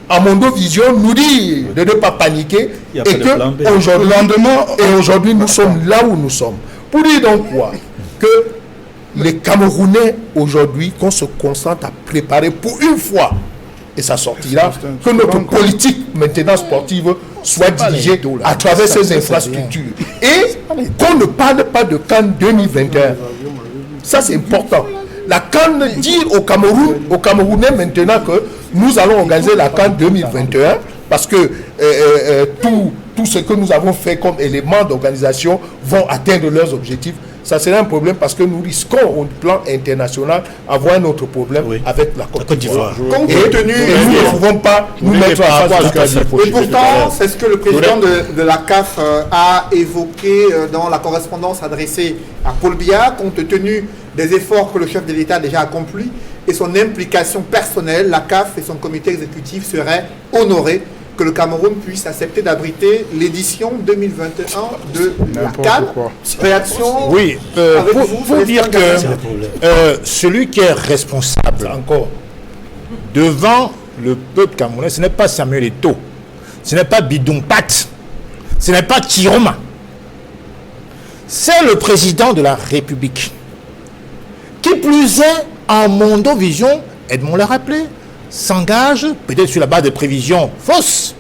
à Mondo Vision nous dire de ne pas paniquer et que aujourd'hui nous sommes là où nous sommes. Pour dire donc quoi? Que les Camerounais aujourd'hui, qu'on se concentre à préparer pour une fois, et ça sortira, que notre politique maintenant sportive soit dirigée à travers ces infrastructures. Et qu'on ne parle pas de CAN 2021. Ça c'est important. La CAN dit aux Camerounais maintenant que nous allons organiser la CAN 2021 parce que tout ce que nous avons fait comme éléments d'organisation vont atteindre leurs objectifs. Ça serait un problème parce que nous risquons au plan international avoir notre problème avec la Côte d'Ivoire. Compte tenu, nous ne pouvons pas nous mettre en face de et pourtant, c'est ce que le président de la CAF a évoqué dans la correspondance adressée à Paul Biya, compte tenu des efforts que le chef de l'État a déjà accomplis et son implication personnelle, la CAF et son comité exécutif seraient honorés que le Cameroun puisse accepter d'abriter l'édition 2021 de la CAN. Réaction? Oui, pour dire que celui qui est responsable encore devant le peuple camerounais, ce n'est pas Samuel Eto'o, ce n'est pas Bidon Pat, ce n'est pas Chiroma, c'est le président de la République. Qui plus est, en Mondo Vision, Edmond l'a rappelé, s'engage, peut-être sur la base de prévisions fausses,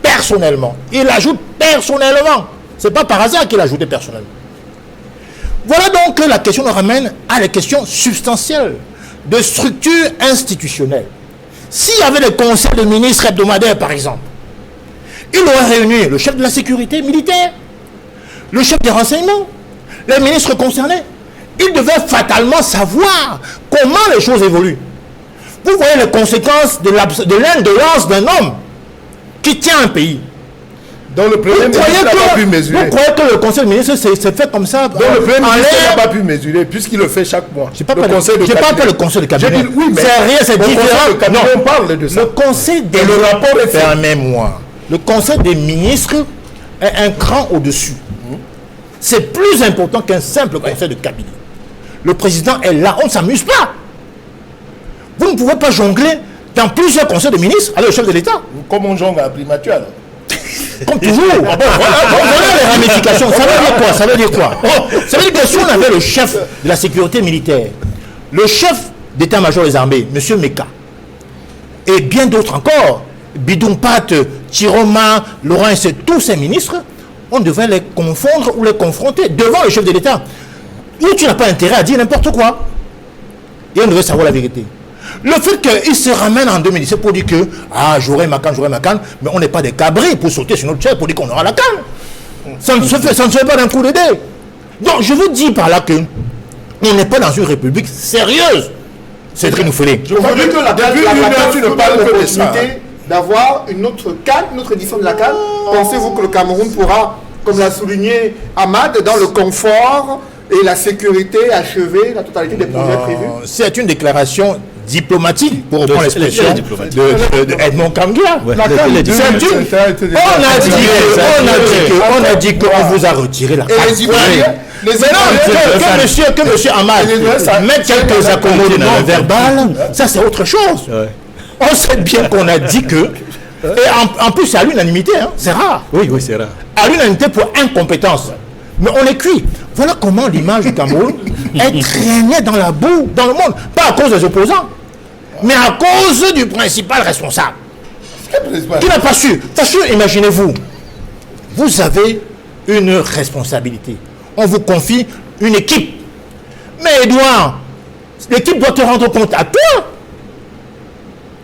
personnellement. Il ajoute personnellement. Ce n'est pas par hasard qu'il a ajouté personnellement. Voilà donc que la question nous ramène à les questions substantielles de structure institutionnelle. S'il y avait des conseils de ministres hebdomadaires, par exemple, il aurait réuni le chef de la sécurité militaire, le chef des renseignements, les ministres concernés. Il devait fatalement savoir comment les choses évoluent. Vous voyez les conséquences de l'indolence d'un homme qui tient un pays. Donc le Premier ministre n'a pas pu mesurer. Vous croyez que le Conseil des ministres c'est fait comme ça? Donc le Premier ministre n'a pas pu mesurer, puisqu'il le fait chaque mois. Je n'ai pas parlé le Conseil de cabinet. Oui, mais c'est rien, c'est différent. Non, on parle de ça. Le Conseil des Et le rapport est fait. Permets-moi. Le Conseil des ministres est un cran au-dessus. C'est plus important qu'un simple conseil de cabinet. Le président est là, on ne s'amuse pas. Vous ne pouvez pas jongler dans plusieurs conseils de ministres avec le chef de l'État. Comme on jongle à la primature, alors. Comme toujours. Voilà les ramifications. Ça veut dire quoi? Ça veut dire quoi? Ça veut dire que si on avait le chef de la sécurité militaire, le chef d'état-major des armées, M. Meka, et bien d'autres encore, Bidoumpate, Chiroma, Laurent et tous ces ministres, on devrait les confondre ou les confronter devant le chef de l'État. Où tu n'as pas intérêt à dire n'importe quoi. Et on devrait savoir la vérité. Le fait qu'il se ramène en 2017 pour dire que j'aurai ma canne, mais on n'est pas des cabris pour sauter sur notre chaise pour dire qu'on aura la canne. Ça ne se fait pas d'un coup de dé. Donc je vous dis par là que on n'est pas dans une république sérieuse. Cédric Noufoulé. Je crois que tu ne parles que de ça. D'avoir une autre canne, une autre édition de la canne. Pensez-vous que le Cameroun pourra, comme l'a souligné Ahmad, dans le confort et la sécurité, achever la totalité des projets prévus? C'est une déclaration diplomatique, pour reprendre l'expression de Edmond Kambia. On a dit qu'on vous a retiré la carte. Que monsieur Ahmad mette quelques accommodes verbales, ça c'est autre chose. On sait bien qu'on a dit que, et en plus c'est à l'unanimité, hein, c'est rare. Oui, c'est rare. À l'unanimité pour incompétence. Mais on est cuit. Voilà comment l'image du Cameroun est traînée dans la boue, dans le monde. Pas à cause des opposants, mais à cause du principal responsable. Qui n'a pas su. Parce que, imaginez-vous, vous avez une responsabilité. On vous confie une équipe. Mais Edouard, l'équipe doit te rendre compte à toi.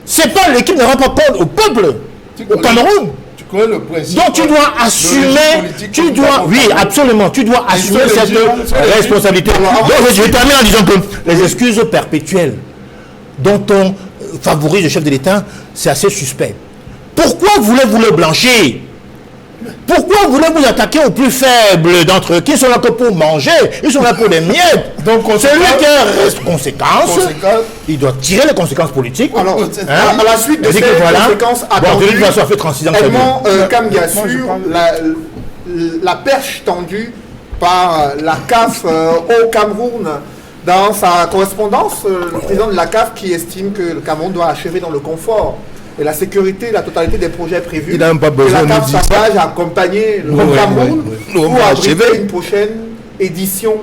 C'est pas l'équipe ne rend pas compte au peuple, au Cameroun. Le principe. Donc tu dois assumer, oui absolument, tu dois assumer cette responsabilité. Donc je termine en disant que les excuses perpétuelles dont on favorise le chef de l'État, c'est assez suspect. Pourquoi voulez-vous le blanchir? Pourquoi voulez-vous attaquer aux plus faibles d'entre eux qui sont là que pour manger? Ils sont là pour des miettes. Donc celui qui a conséquences, il doit tirer les conséquences politiques. Alors, à la suite de ces conséquences attendues, Edmond Kambia sur la perche tendue par la CAF au Cameroun. Dans sa correspondance, le président de la CAF qui estime que le Cameroun doit achever dans le confort et la sécurité, la totalité des projets prévus. Il n'a même pas besoin de la CAF s'engage à accompagner le Cameroun pour abriter une prochaine édition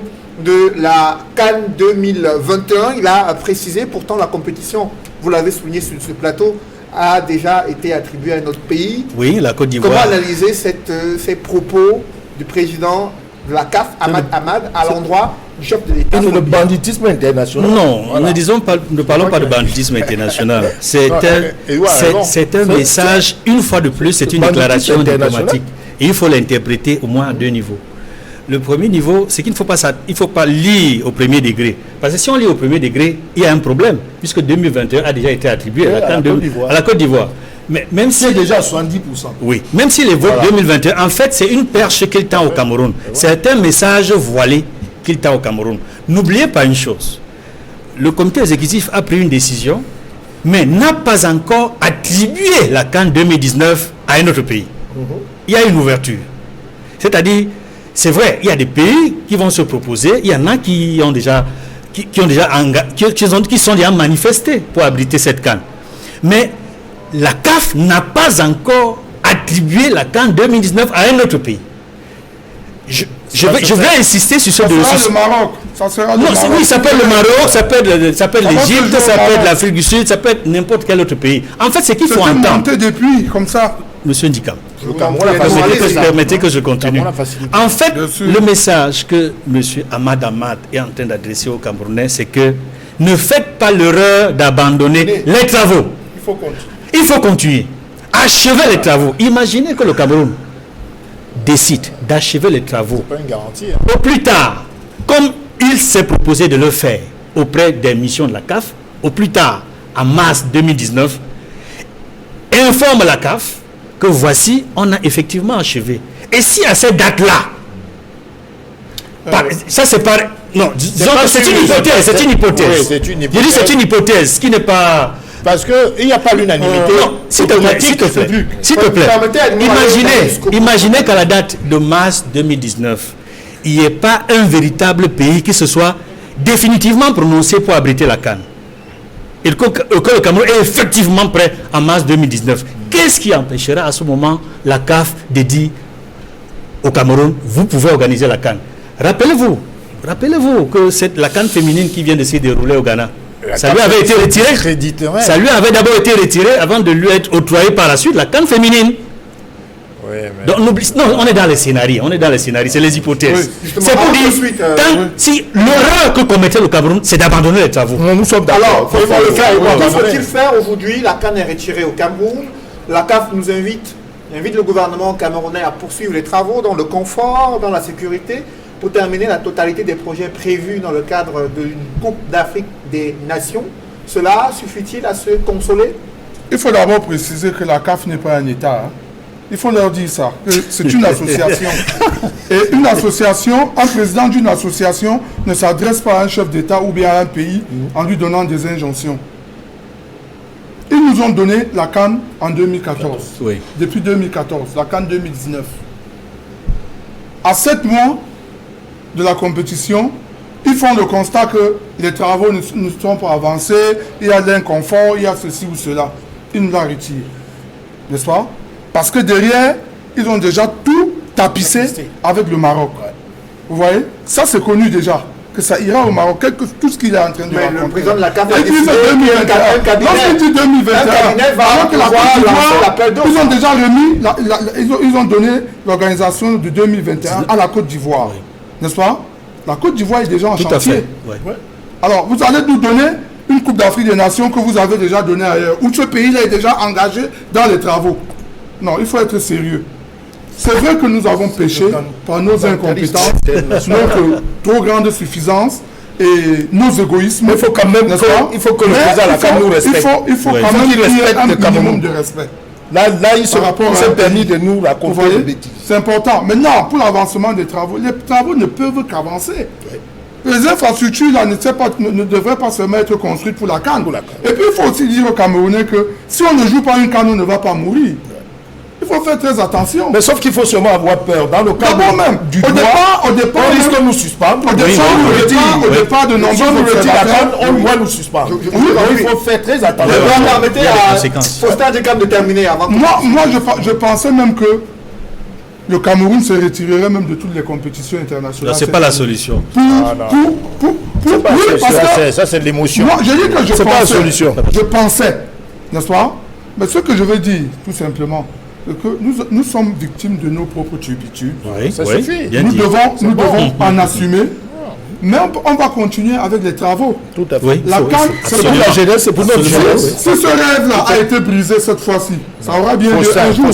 de la CAN 2021. Il a précisé, pourtant la compétition, vous l'avez souligné sur ce plateau, a déjà été attribuée à notre pays. Oui, la Côte d'Ivoire. Comment analyser ces propos du président de la CAF, Ahmad, à l'endroit du chef de l'État? Le banditisme international. Non, voilà. Ne parlons pas de banditisme international. C'est un message, une fois de plus, c'est une déclaration diplomatique. Et il faut l'interpréter au moins à deux niveaux. Le premier niveau, c'est qu'il ne faut pas lire au premier degré. Parce que si on lit au premier degré, il y a un problème, puisque 2021 a déjà été attribué à la Côte d'Ivoire. Mais même si c'est déjà 70%. Oui, même s'il évoque 2021, en fait, c'est une perche qu'il tend au Cameroun. C'est un message voilé qu'il tend au Cameroun. N'oubliez pas une chose. Le comité exécutif a pris une décision, mais n'a pas encore attribué la CAN 2019 à un autre pays. Il y a une ouverture. C'est-à-dire, c'est vrai, il y a des pays qui vont se proposer, il y en a qui sont déjà manifestés pour abriter cette CAN. Mais la CAF n'a pas encore attribué la CAN 2019 à un autre pays. Je vais insister sur ce dossier. Ça sera le Maroc. Ça sera le Maroc. Oui, ça peut être le Maroc, ça peut être l'Égypte, ça peut être l'Afrique du Sud, ça peut être n'importe quel autre pays. En fait, c'est qu'il faut entendre. C'est depuis, comme ça. Monsieur Ndikam, permettez que je continue. En fait, le message que monsieur Ahmad est en train d'adresser aux Camerounais, c'est que ne faites pas l'erreur d'abandonner les travaux. Il faut continuer. Achever les travaux. Imaginez que le Cameroun décide d'achever les travaux. C'est pas une garantie. Au plus tard, comme il s'est proposé de le faire auprès des missions de la CAF, au plus tard, en mars 2019, informe la CAF que voici, on a effectivement achevé. Et si à cette date-là, ça c'est pas... Non, disons que c'est une hypothèse, c'est une hypothèse. Oui, c'est une hypothèse. Je dis c'est une hypothèse qui n'est pas... Parce qu'il n'y a pas l'unanimité. Non, s'il te plaît, s'il te plaît, imaginez qu'à la date de mars 2019, il n'y ait pas un véritable pays qui se soit définitivement prononcé pour abriter la CAN. Et que le Cameroun est effectivement prêt en mars 2019. Qu'est-ce qui empêchera à ce moment la CAF de dire au Cameroun, vous pouvez organiser la CAN? Rappelez-vous que c'est la CAN féminine qui vient de se dérouler au Ghana. Ça lui avait été retiré. Ça lui avait d'abord été retiré avant de lui être octroyé par la suite la CAN féminine. Oui, mais... Donc, on est dans les scénarios, c'est les hypothèses. Oui, c'est pour dire, si l'erreur que commettait le Cameroun, c'est d'abandonner les travaux. Nous sommes d'accord. Alors, que faut-il faire aujourd'hui? La CAN est retirée au Cameroun. La CAF nous invite le gouvernement camerounais à poursuivre les travaux dans le confort, dans la sécurité, pour terminer la totalité des projets prévus dans le cadre d'une Coupe d'Afrique des Nations. Cela suffit-il à se consoler? Il faut d'abord préciser que la CAF n'est pas un État. Hein. Il faut leur dire ça, que c'est une association. Et une association, un président d'une association ne s'adresse pas à un chef d'État ou bien à un pays en lui donnant des injonctions. Ils nous ont donné la CAN en 2014. Oui. Depuis 2014, la CAN 2019. À 7 mois de la compétition, ils font le constat que les travaux ne sont pas avancés, il y a de l'inconfort, il y a ceci ou cela. Ils nous la retirent. N'est-ce pas? Parce que derrière, ils ont déjà tout tapissé avec le Maroc. Vous voyez? Ça, c'est connu déjà. Que ça ira au Maroc, tout ce qu'il est en train de Mais raconter. le président de la CAF a Et décidé qu'un cabinet, lorsqu'il dit 2021, alors que la Côte d'Ivoire, ils ont déjà remis, ils ont donné l'organisation de 2021 à la Côte d'Ivoire. N'est-ce pas? La Côte d'Ivoire est déjà en chantier. Ouais. Alors, vous allez nous donner une Coupe d'Afrique des Nations que vous avez déjà donnée ailleurs, où ce pays-là est déjà engagé dans les travaux. Non, il faut être sérieux. C'est vrai que nous avons péché par nos incompétences, notre trop grande suffisance et nos égoïsmes. Mais il faut quand même que le président de la CAN nous respecte. Il faut quand même qu'il y ait un minimum de respect. Là, il s'est permis de nous raconter des bêtises. C'est important. Maintenant, pour l'avancement des travaux, les travaux ne peuvent qu'avancer. Les infrastructures là, ne devraient pas se mettre construites pour la CAN. Et puis, il faut aussi dire aux Camerounais que si on ne joue pas une CAN, on ne va pas mourir. Il faut faire très attention. Mais sauf qu'il faut sûrement avoir peur. Dans le cas du droit, au départ, on risque de nous suspendre. Au départ, de nombreux observateurs, on doit nous suspendre. Il faut faire très attention. Permettez à Faustin Dekam de terminer avant. Moi, je pensais même que le Cameroun se retirerait même de toutes les compétitions internationales. Ce n'est pas la solution. Ça, c'est de l'émotion. Moi, j'ai dit que c'est pas la solution. Je pensais, n'est-ce pas? Mais ce que je veux dire, tout simplement, que nous sommes victimes de nos propres turpitudes. Oui, ça suffit. Nous devons en assumer. Mais on va continuer avec les travaux. Tout à fait. Oui, la CAN, c'est pour la jeunesse, c'est pour notre jeunesse. Si ce rêve-là a été brisé cette fois-ci, ça aura bien lieu un jour.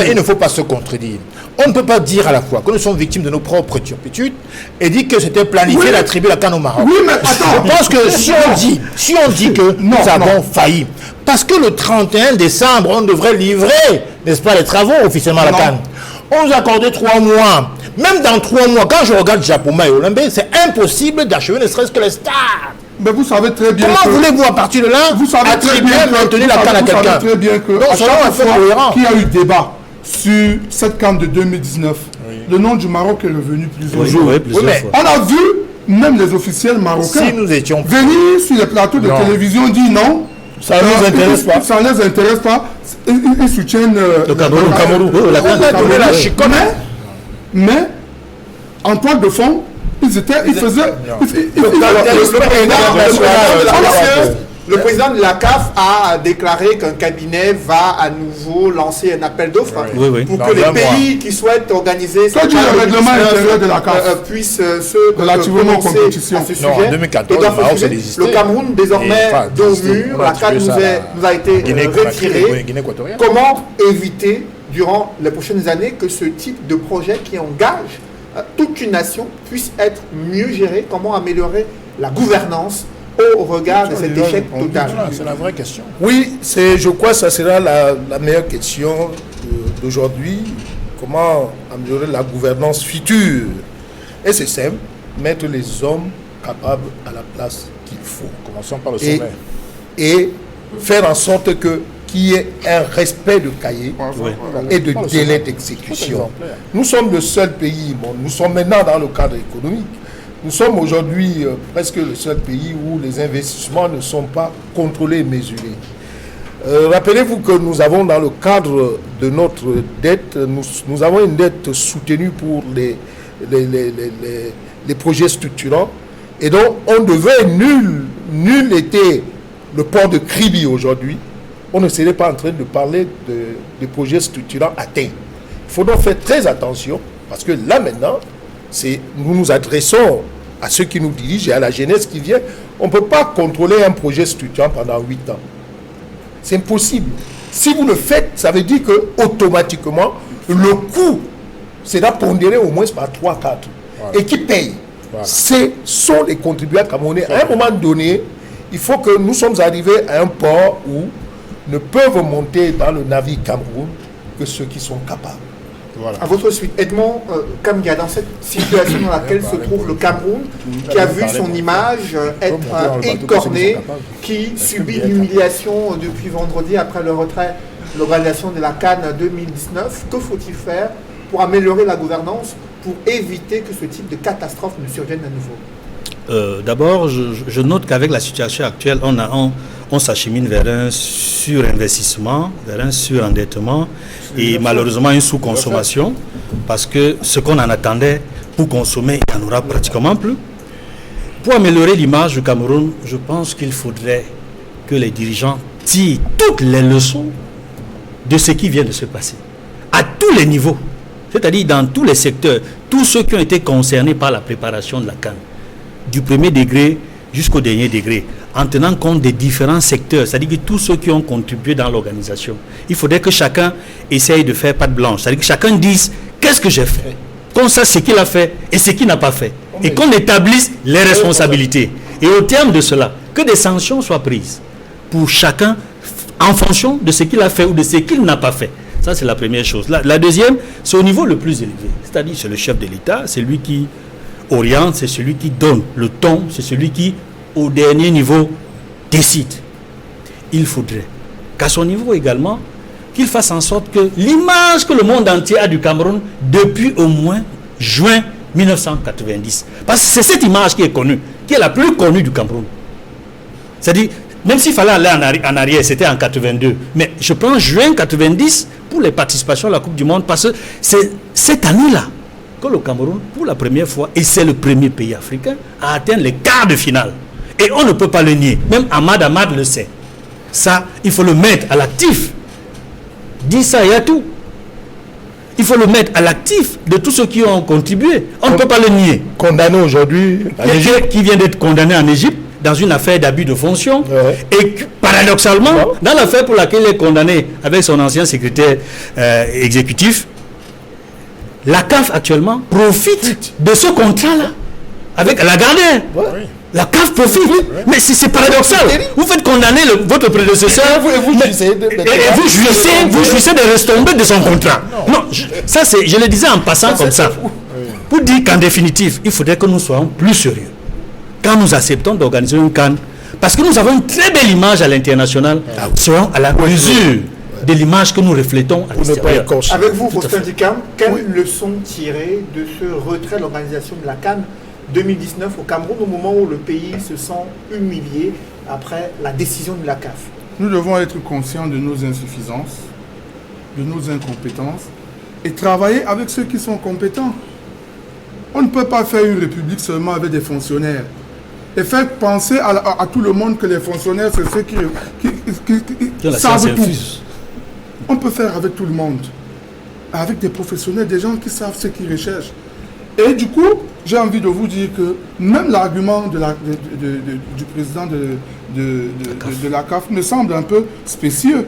Il ne faut pas se contredire. On ne peut pas dire à la fois que nous sommes victimes de nos propres turpitudes et dire que c'était planifié d'attribuer la CAN au Maroc. Oui, mais attends. Je pense que si on dit que nous avons failli, parce que le 31 décembre, on devrait livrer, n'est-ce pas, les travaux officiellement à la CAN. On nous a accordé 3 mois. Même dans 3 mois, quand je regarde Japoma et Olymbe, c'est impossible d'achever ne serait-ce que les stades. Mais vous savez très bien. Comment voulez-vous à partir de là attribuer, maintenir la CAN à quelqu'un? Vous savez très bien que à chaque fois qu'il y a eu débat sur cette CAN de 2019, le nom du Maroc est revenu plusieurs jours. On a vu même les officiels marocains venir sur les plateaux de télévision dire non. Ça ne nous intéresse pas. Ça ne les intéresse pas. Ils soutiennent le Cameroun. La chicotte. Mais en toile de fond, ils faisaient. Le président de la CAF a déclaré qu'un cabinet va à nouveau lancer un appel d'offres pour que les pays qui souhaitent organiser ce règlement intérieur de la CAF puissent se relativement compétition. À ce sujet. En 2014, le Cameroun désormais dos au mur, la CAF nous a été retirée. Comment éviter durant les prochaines années que ce type de projet qui engage toute une nation puisse être mieux géré? Comment améliorer la gouvernance au regard de cet échec total? C'est la vraie question. Oui, je crois que ça sera la meilleure question d'aujourd'hui. Comment améliorer la gouvernance future? Et c'est simple, mettre les hommes capables à la place qu'il faut. Commençons par le sommet. Et faire en sorte qu'il y ait un respect de cahier et de délai d'exécution. Nous sommes le seul pays, nous sommes maintenant dans le cadre économique, nous sommes aujourd'hui presque le seul pays où les investissements ne sont pas contrôlés et mesurés. Rappelez-vous que nous avons dans le cadre de notre dette, nous avons une dette soutenue pour les projets structurants, et donc on devait, nul était le port de Kribi aujourd'hui, on ne serait pas en train de parler de projets structurants atteints. Il faut donc faire très attention, parce que là maintenant, nous nous adressons à ceux qui nous dirigent et à la jeunesse qui vient. On ne peut pas contrôler un projet structurant pendant 8 ans. C'est impossible. Si vous le faites, ça veut dire que automatiquement, le coût sera pondéré au moins par 3-4. Voilà. Et qui paye? Voilà. Ce sont les contribuables camerounais. À un moment donné, il faut que nous sommes arrivés à un port où ne peuvent monter dans le navire Cameroun que ceux qui sont capables. Voilà. À votre suite, Edmond Kamgia, dans cette situation dans laquelle se trouve le Cameroun, qui a vu son image être écornée, qui subit l'humiliation depuis vendredi après le retrait de l'organisation de la CAN 2019, que faut-il faire pour améliorer la gouvernance, pour éviter que ce type de catastrophe ne survienne à nouveau? D'abord, je note qu'avec la situation actuelle, on s'achemine vers un surinvestissement, vers un surendettement et malheureusement une sous-consommation, parce que ce qu'on en attendait pour consommer, il n'y en aura pratiquement plus. Pour améliorer l'image du Cameroun, je pense qu'il faudrait que les dirigeants tirent toutes les leçons de ce qui vient de se passer, à tous les niveaux, c'est-à-dire dans tous les secteurs, tous ceux qui ont été concernés par la préparation de la CAN, du premier degré jusqu'au dernier degré, en tenant compte des différents secteurs, c'est-à-dire que tous ceux qui ont contribué dans l'organisation. Il faudrait que chacun essaye de faire patte blanche, c'est-à-dire que chacun dise qu'est-ce que j'ai fait, qu'on sache ce qu'il a fait et ce qu'il n'a pas fait, et qu'on établisse les responsabilités. Et au terme de cela, que des sanctions soient prises pour chacun en fonction de ce qu'il a fait ou de ce qu'il n'a pas fait. Ça, c'est la première chose. La deuxième, c'est au niveau le plus élevé, c'est-à-dire c'est le chef de l'État, c'est lui qui oriente, c'est celui qui donne le ton, c'est celui qui, au dernier niveau, décide. Il faudrait qu'à son niveau également, qu'il fasse en sorte que l'image que le monde entier a du Cameroun depuis au moins juin 1990, parce que c'est cette image qui est connue, qui est la plus connue du Cameroun. C'est-à-dire, même s'il fallait aller en arrière, c'était en 82, mais je prends juin 90 pour les participations à la Coupe du Monde, parce que c'est cette année-là que le Cameroun, pour la première fois, et c'est le premier pays africain, a atteint les quarts de finale. Et on ne peut pas le nier. Même Ahmad le sait. Ça, il faut le mettre à l'actif. Dis ça, il y a tout. Il faut le mettre à l'actif de tous ceux qui ont contribué. On ne peut pas le nier. Condamné aujourd'hui, qui vient d'être condamné en Égypte dans une affaire d'abus de fonction. Ouais. Et paradoxalement, dans l'affaire pour laquelle il est condamné avec son ancien secrétaire exécutif, la CAF actuellement profite de ce contrat-là avec la Gardère. Ouais. La CAF profite. Ouais. Mais c'est paradoxal. Vous faites condamner votre prédécesseur et vous jouissez des retombées de son contrat. Non, je le disais en passant comme ça. Pour dire qu'en définitive, il faudrait que nous soyons plus sérieux quand nous acceptons d'organiser une CAN. Parce que nous avons une très belle image à l'international. Soyons à la mesure de l'image que nous reflétons à l'extérieur. Avec vous, Faustin Dikam, quelles leçons tirer de ce retrait de l'organisation de la CAN 2019 au Cameroun, au moment où le pays se sent humilié après la décision de la CAF? Nous devons être conscients de nos insuffisances, de nos incompétences, et travailler avec ceux qui sont compétents. On ne peut pas faire une république seulement avec des fonctionnaires et faire penser à tout le monde que les fonctionnaires, c'est ceux qui savent tout. On peut faire avec tout le monde, avec des professionnels, des gens qui savent ce qu'ils recherchent. Et du coup, j'ai envie de vous dire que même l'argument du président de la CAF me semble un peu spécieux.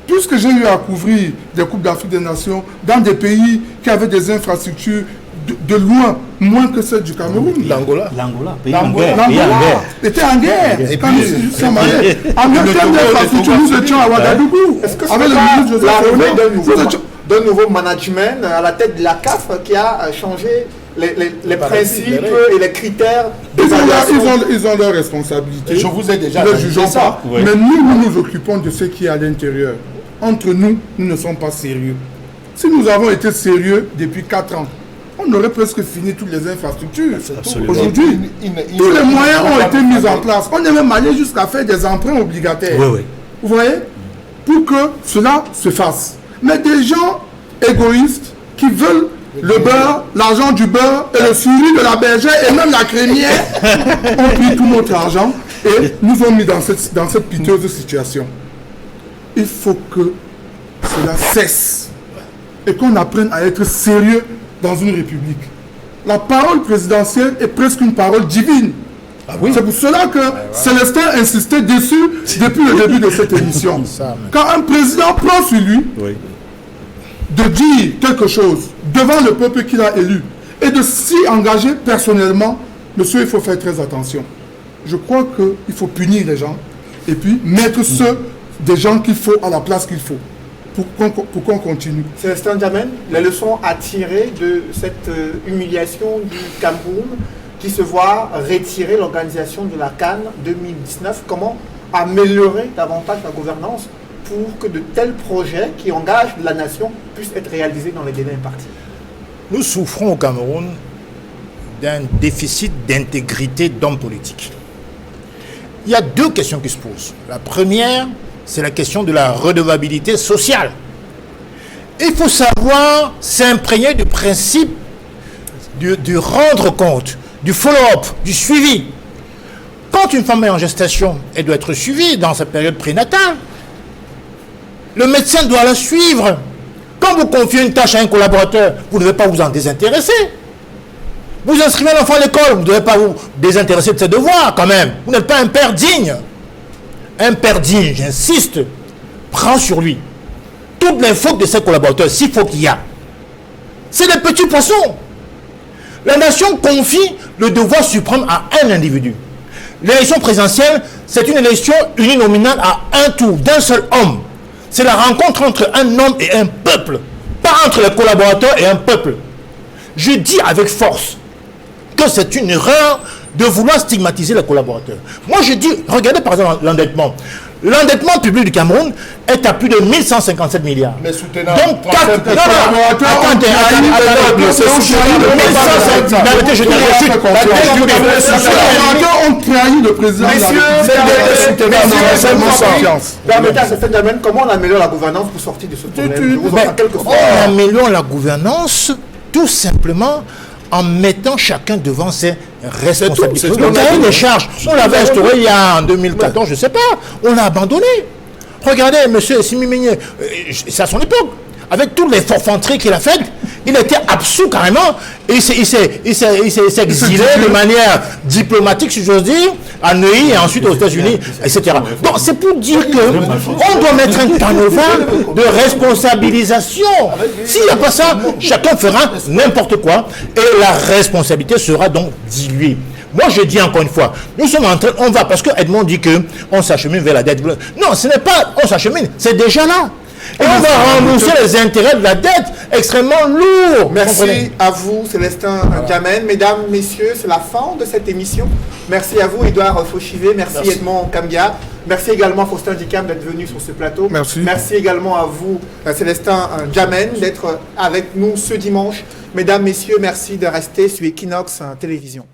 Puisque j'ai eu à couvrir des Coupes d'Afrique des Nations dans des pays qui avaient des infrastructures de loin, moins que celle du Cameroun. L'Angola. L'Angola, pays en guerre. L'Angola était en guerre. Et Quand puis, nous sommes allés, en même temps d'infrastructure, nous étions à Ouagadougou. Est-ce que c'est Avec le pas ministre Joseph l'arrivée Aouna, d'un nouveau management à la tête de la CAF qui a changé les principes et les critères d'évaluation? ils ont leurs responsabilités. Je vous ai déjà Ne analysé jugeons ça. pas. Oui. Mais nous nous occupons de ce qui est à l'intérieur. Entre nous, nous ne sommes pas sérieux. Si nous avons été sérieux depuis 4 ans, on aurait presque fini toutes les infrastructures. Absolument. Aujourd'hui, tous les moyens ont été mis en place. On est même allé jusqu'à faire des emprunts obligataires. Oui, oui. Vous voyez? Pour que cela se fasse. Mais des gens égoïstes qui veulent le beurre, l'argent du beurre et le souris de la bergère et même la crémière ont pris tout notre argent et nous ont mis dans cette piteuse situation. Il faut que cela cesse et qu'on apprenne à être sérieux dans une république. La parole présidentielle est presque une parole divine. C'est pour cela que Célestin insistait dessus depuis le début de cette émission. Quand un président prend sur lui de dire quelque chose devant le peuple qu'il a élu et de s'y engager personnellement, monsieur, il faut faire très attention. Je crois qu'il faut punir les gens et puis mettre des gens qu'il faut à la place qu'il faut pour qu'on continue. Célestin Djamène, les leçons à tirer de cette humiliation du Cameroun qui se voit retirer l'organisation de la CAN 2019, comment améliorer davantage la gouvernance pour que de tels projets qui engagent la nation puissent être réalisés dans les délais impartis? Nous souffrons au Cameroun d'un déficit d'intégrité d'hommes politiques. Il y a 2 questions qui se posent. La première, c'est la question de la redevabilité sociale. Il faut savoir s'imprégner du principe du rendre compte, du follow-up, du suivi. Quand une femme est en gestation, elle doit être suivie dans sa période prénatale. Le médecin doit la suivre. Quand vous confiez une tâche à un collaborateur, vous ne devez pas vous en désintéresser. Vous inscrivez l'enfant à l'école, vous ne devez pas vous désintéresser de ses devoirs quand même. Vous n'êtes pas un père digne. Un père digne, j'insiste, prend sur lui toutes les fautes de ses collaborateurs, s'il faut qu'il y a. C'est des petits poissons. La nation confie le devoir suprême à un individu. L'élection présidentielle, c'est une élection uninominale à un tour, d'un seul homme. C'est la rencontre entre un homme et un peuple, pas entre les collaborateurs et un peuple. Je dis avec force que c'est une erreur de vouloir stigmatiser les collaborateurs. Moi je dis, regardez par exemple l'endettement. L'endettement public du Cameroun est à plus de 1157 milliards. Mais soutenant. Donc, attendez, ont trahi le président. Comment on améliore la gouvernance pour sortir de ce problème? On améliore la gouvernance tout simplement en mettant chacun devant ses responsabilités. Le cahier des charges, on l'avait instauré il y a en 2014, je ne sais pas, on l'a abandonné. Regardez, M. Simi Meignet, c'est à son époque, avec toutes les forfanteries qu'il a faites, il était absous carrément, et il s'est exilé de manière diplomatique, si j'ose dire, à Neuilly et ensuite aux États-Unis, etc. Donc c'est pour dire qu'on doit mettre un turnover de responsabilisation. S'il n'y a pas ça, chacun fera n'importe quoi, et la responsabilité sera donc diluée. Moi, je dis encore une fois, nous sommes en train, on va, parce que Edmond dit qu'on s'achemine vers la dette. Non, ce n'est pas on s'achemine, c'est déjà là. Et on va rembourser les intérêts de la dette extrêmement lourds. Merci à vous, Célestin Djamène. Mesdames, messieurs, c'est la fin de cette émission. Merci à vous, Edouard Fauchivet. Merci Edmond Kambia. Merci également Faustin Dicam d'être venu sur ce plateau. Merci. Merci également à vous, Célestin Djamène, d'être avec nous ce dimanche. Mesdames, messieurs, merci de rester sur Equinox Télévision.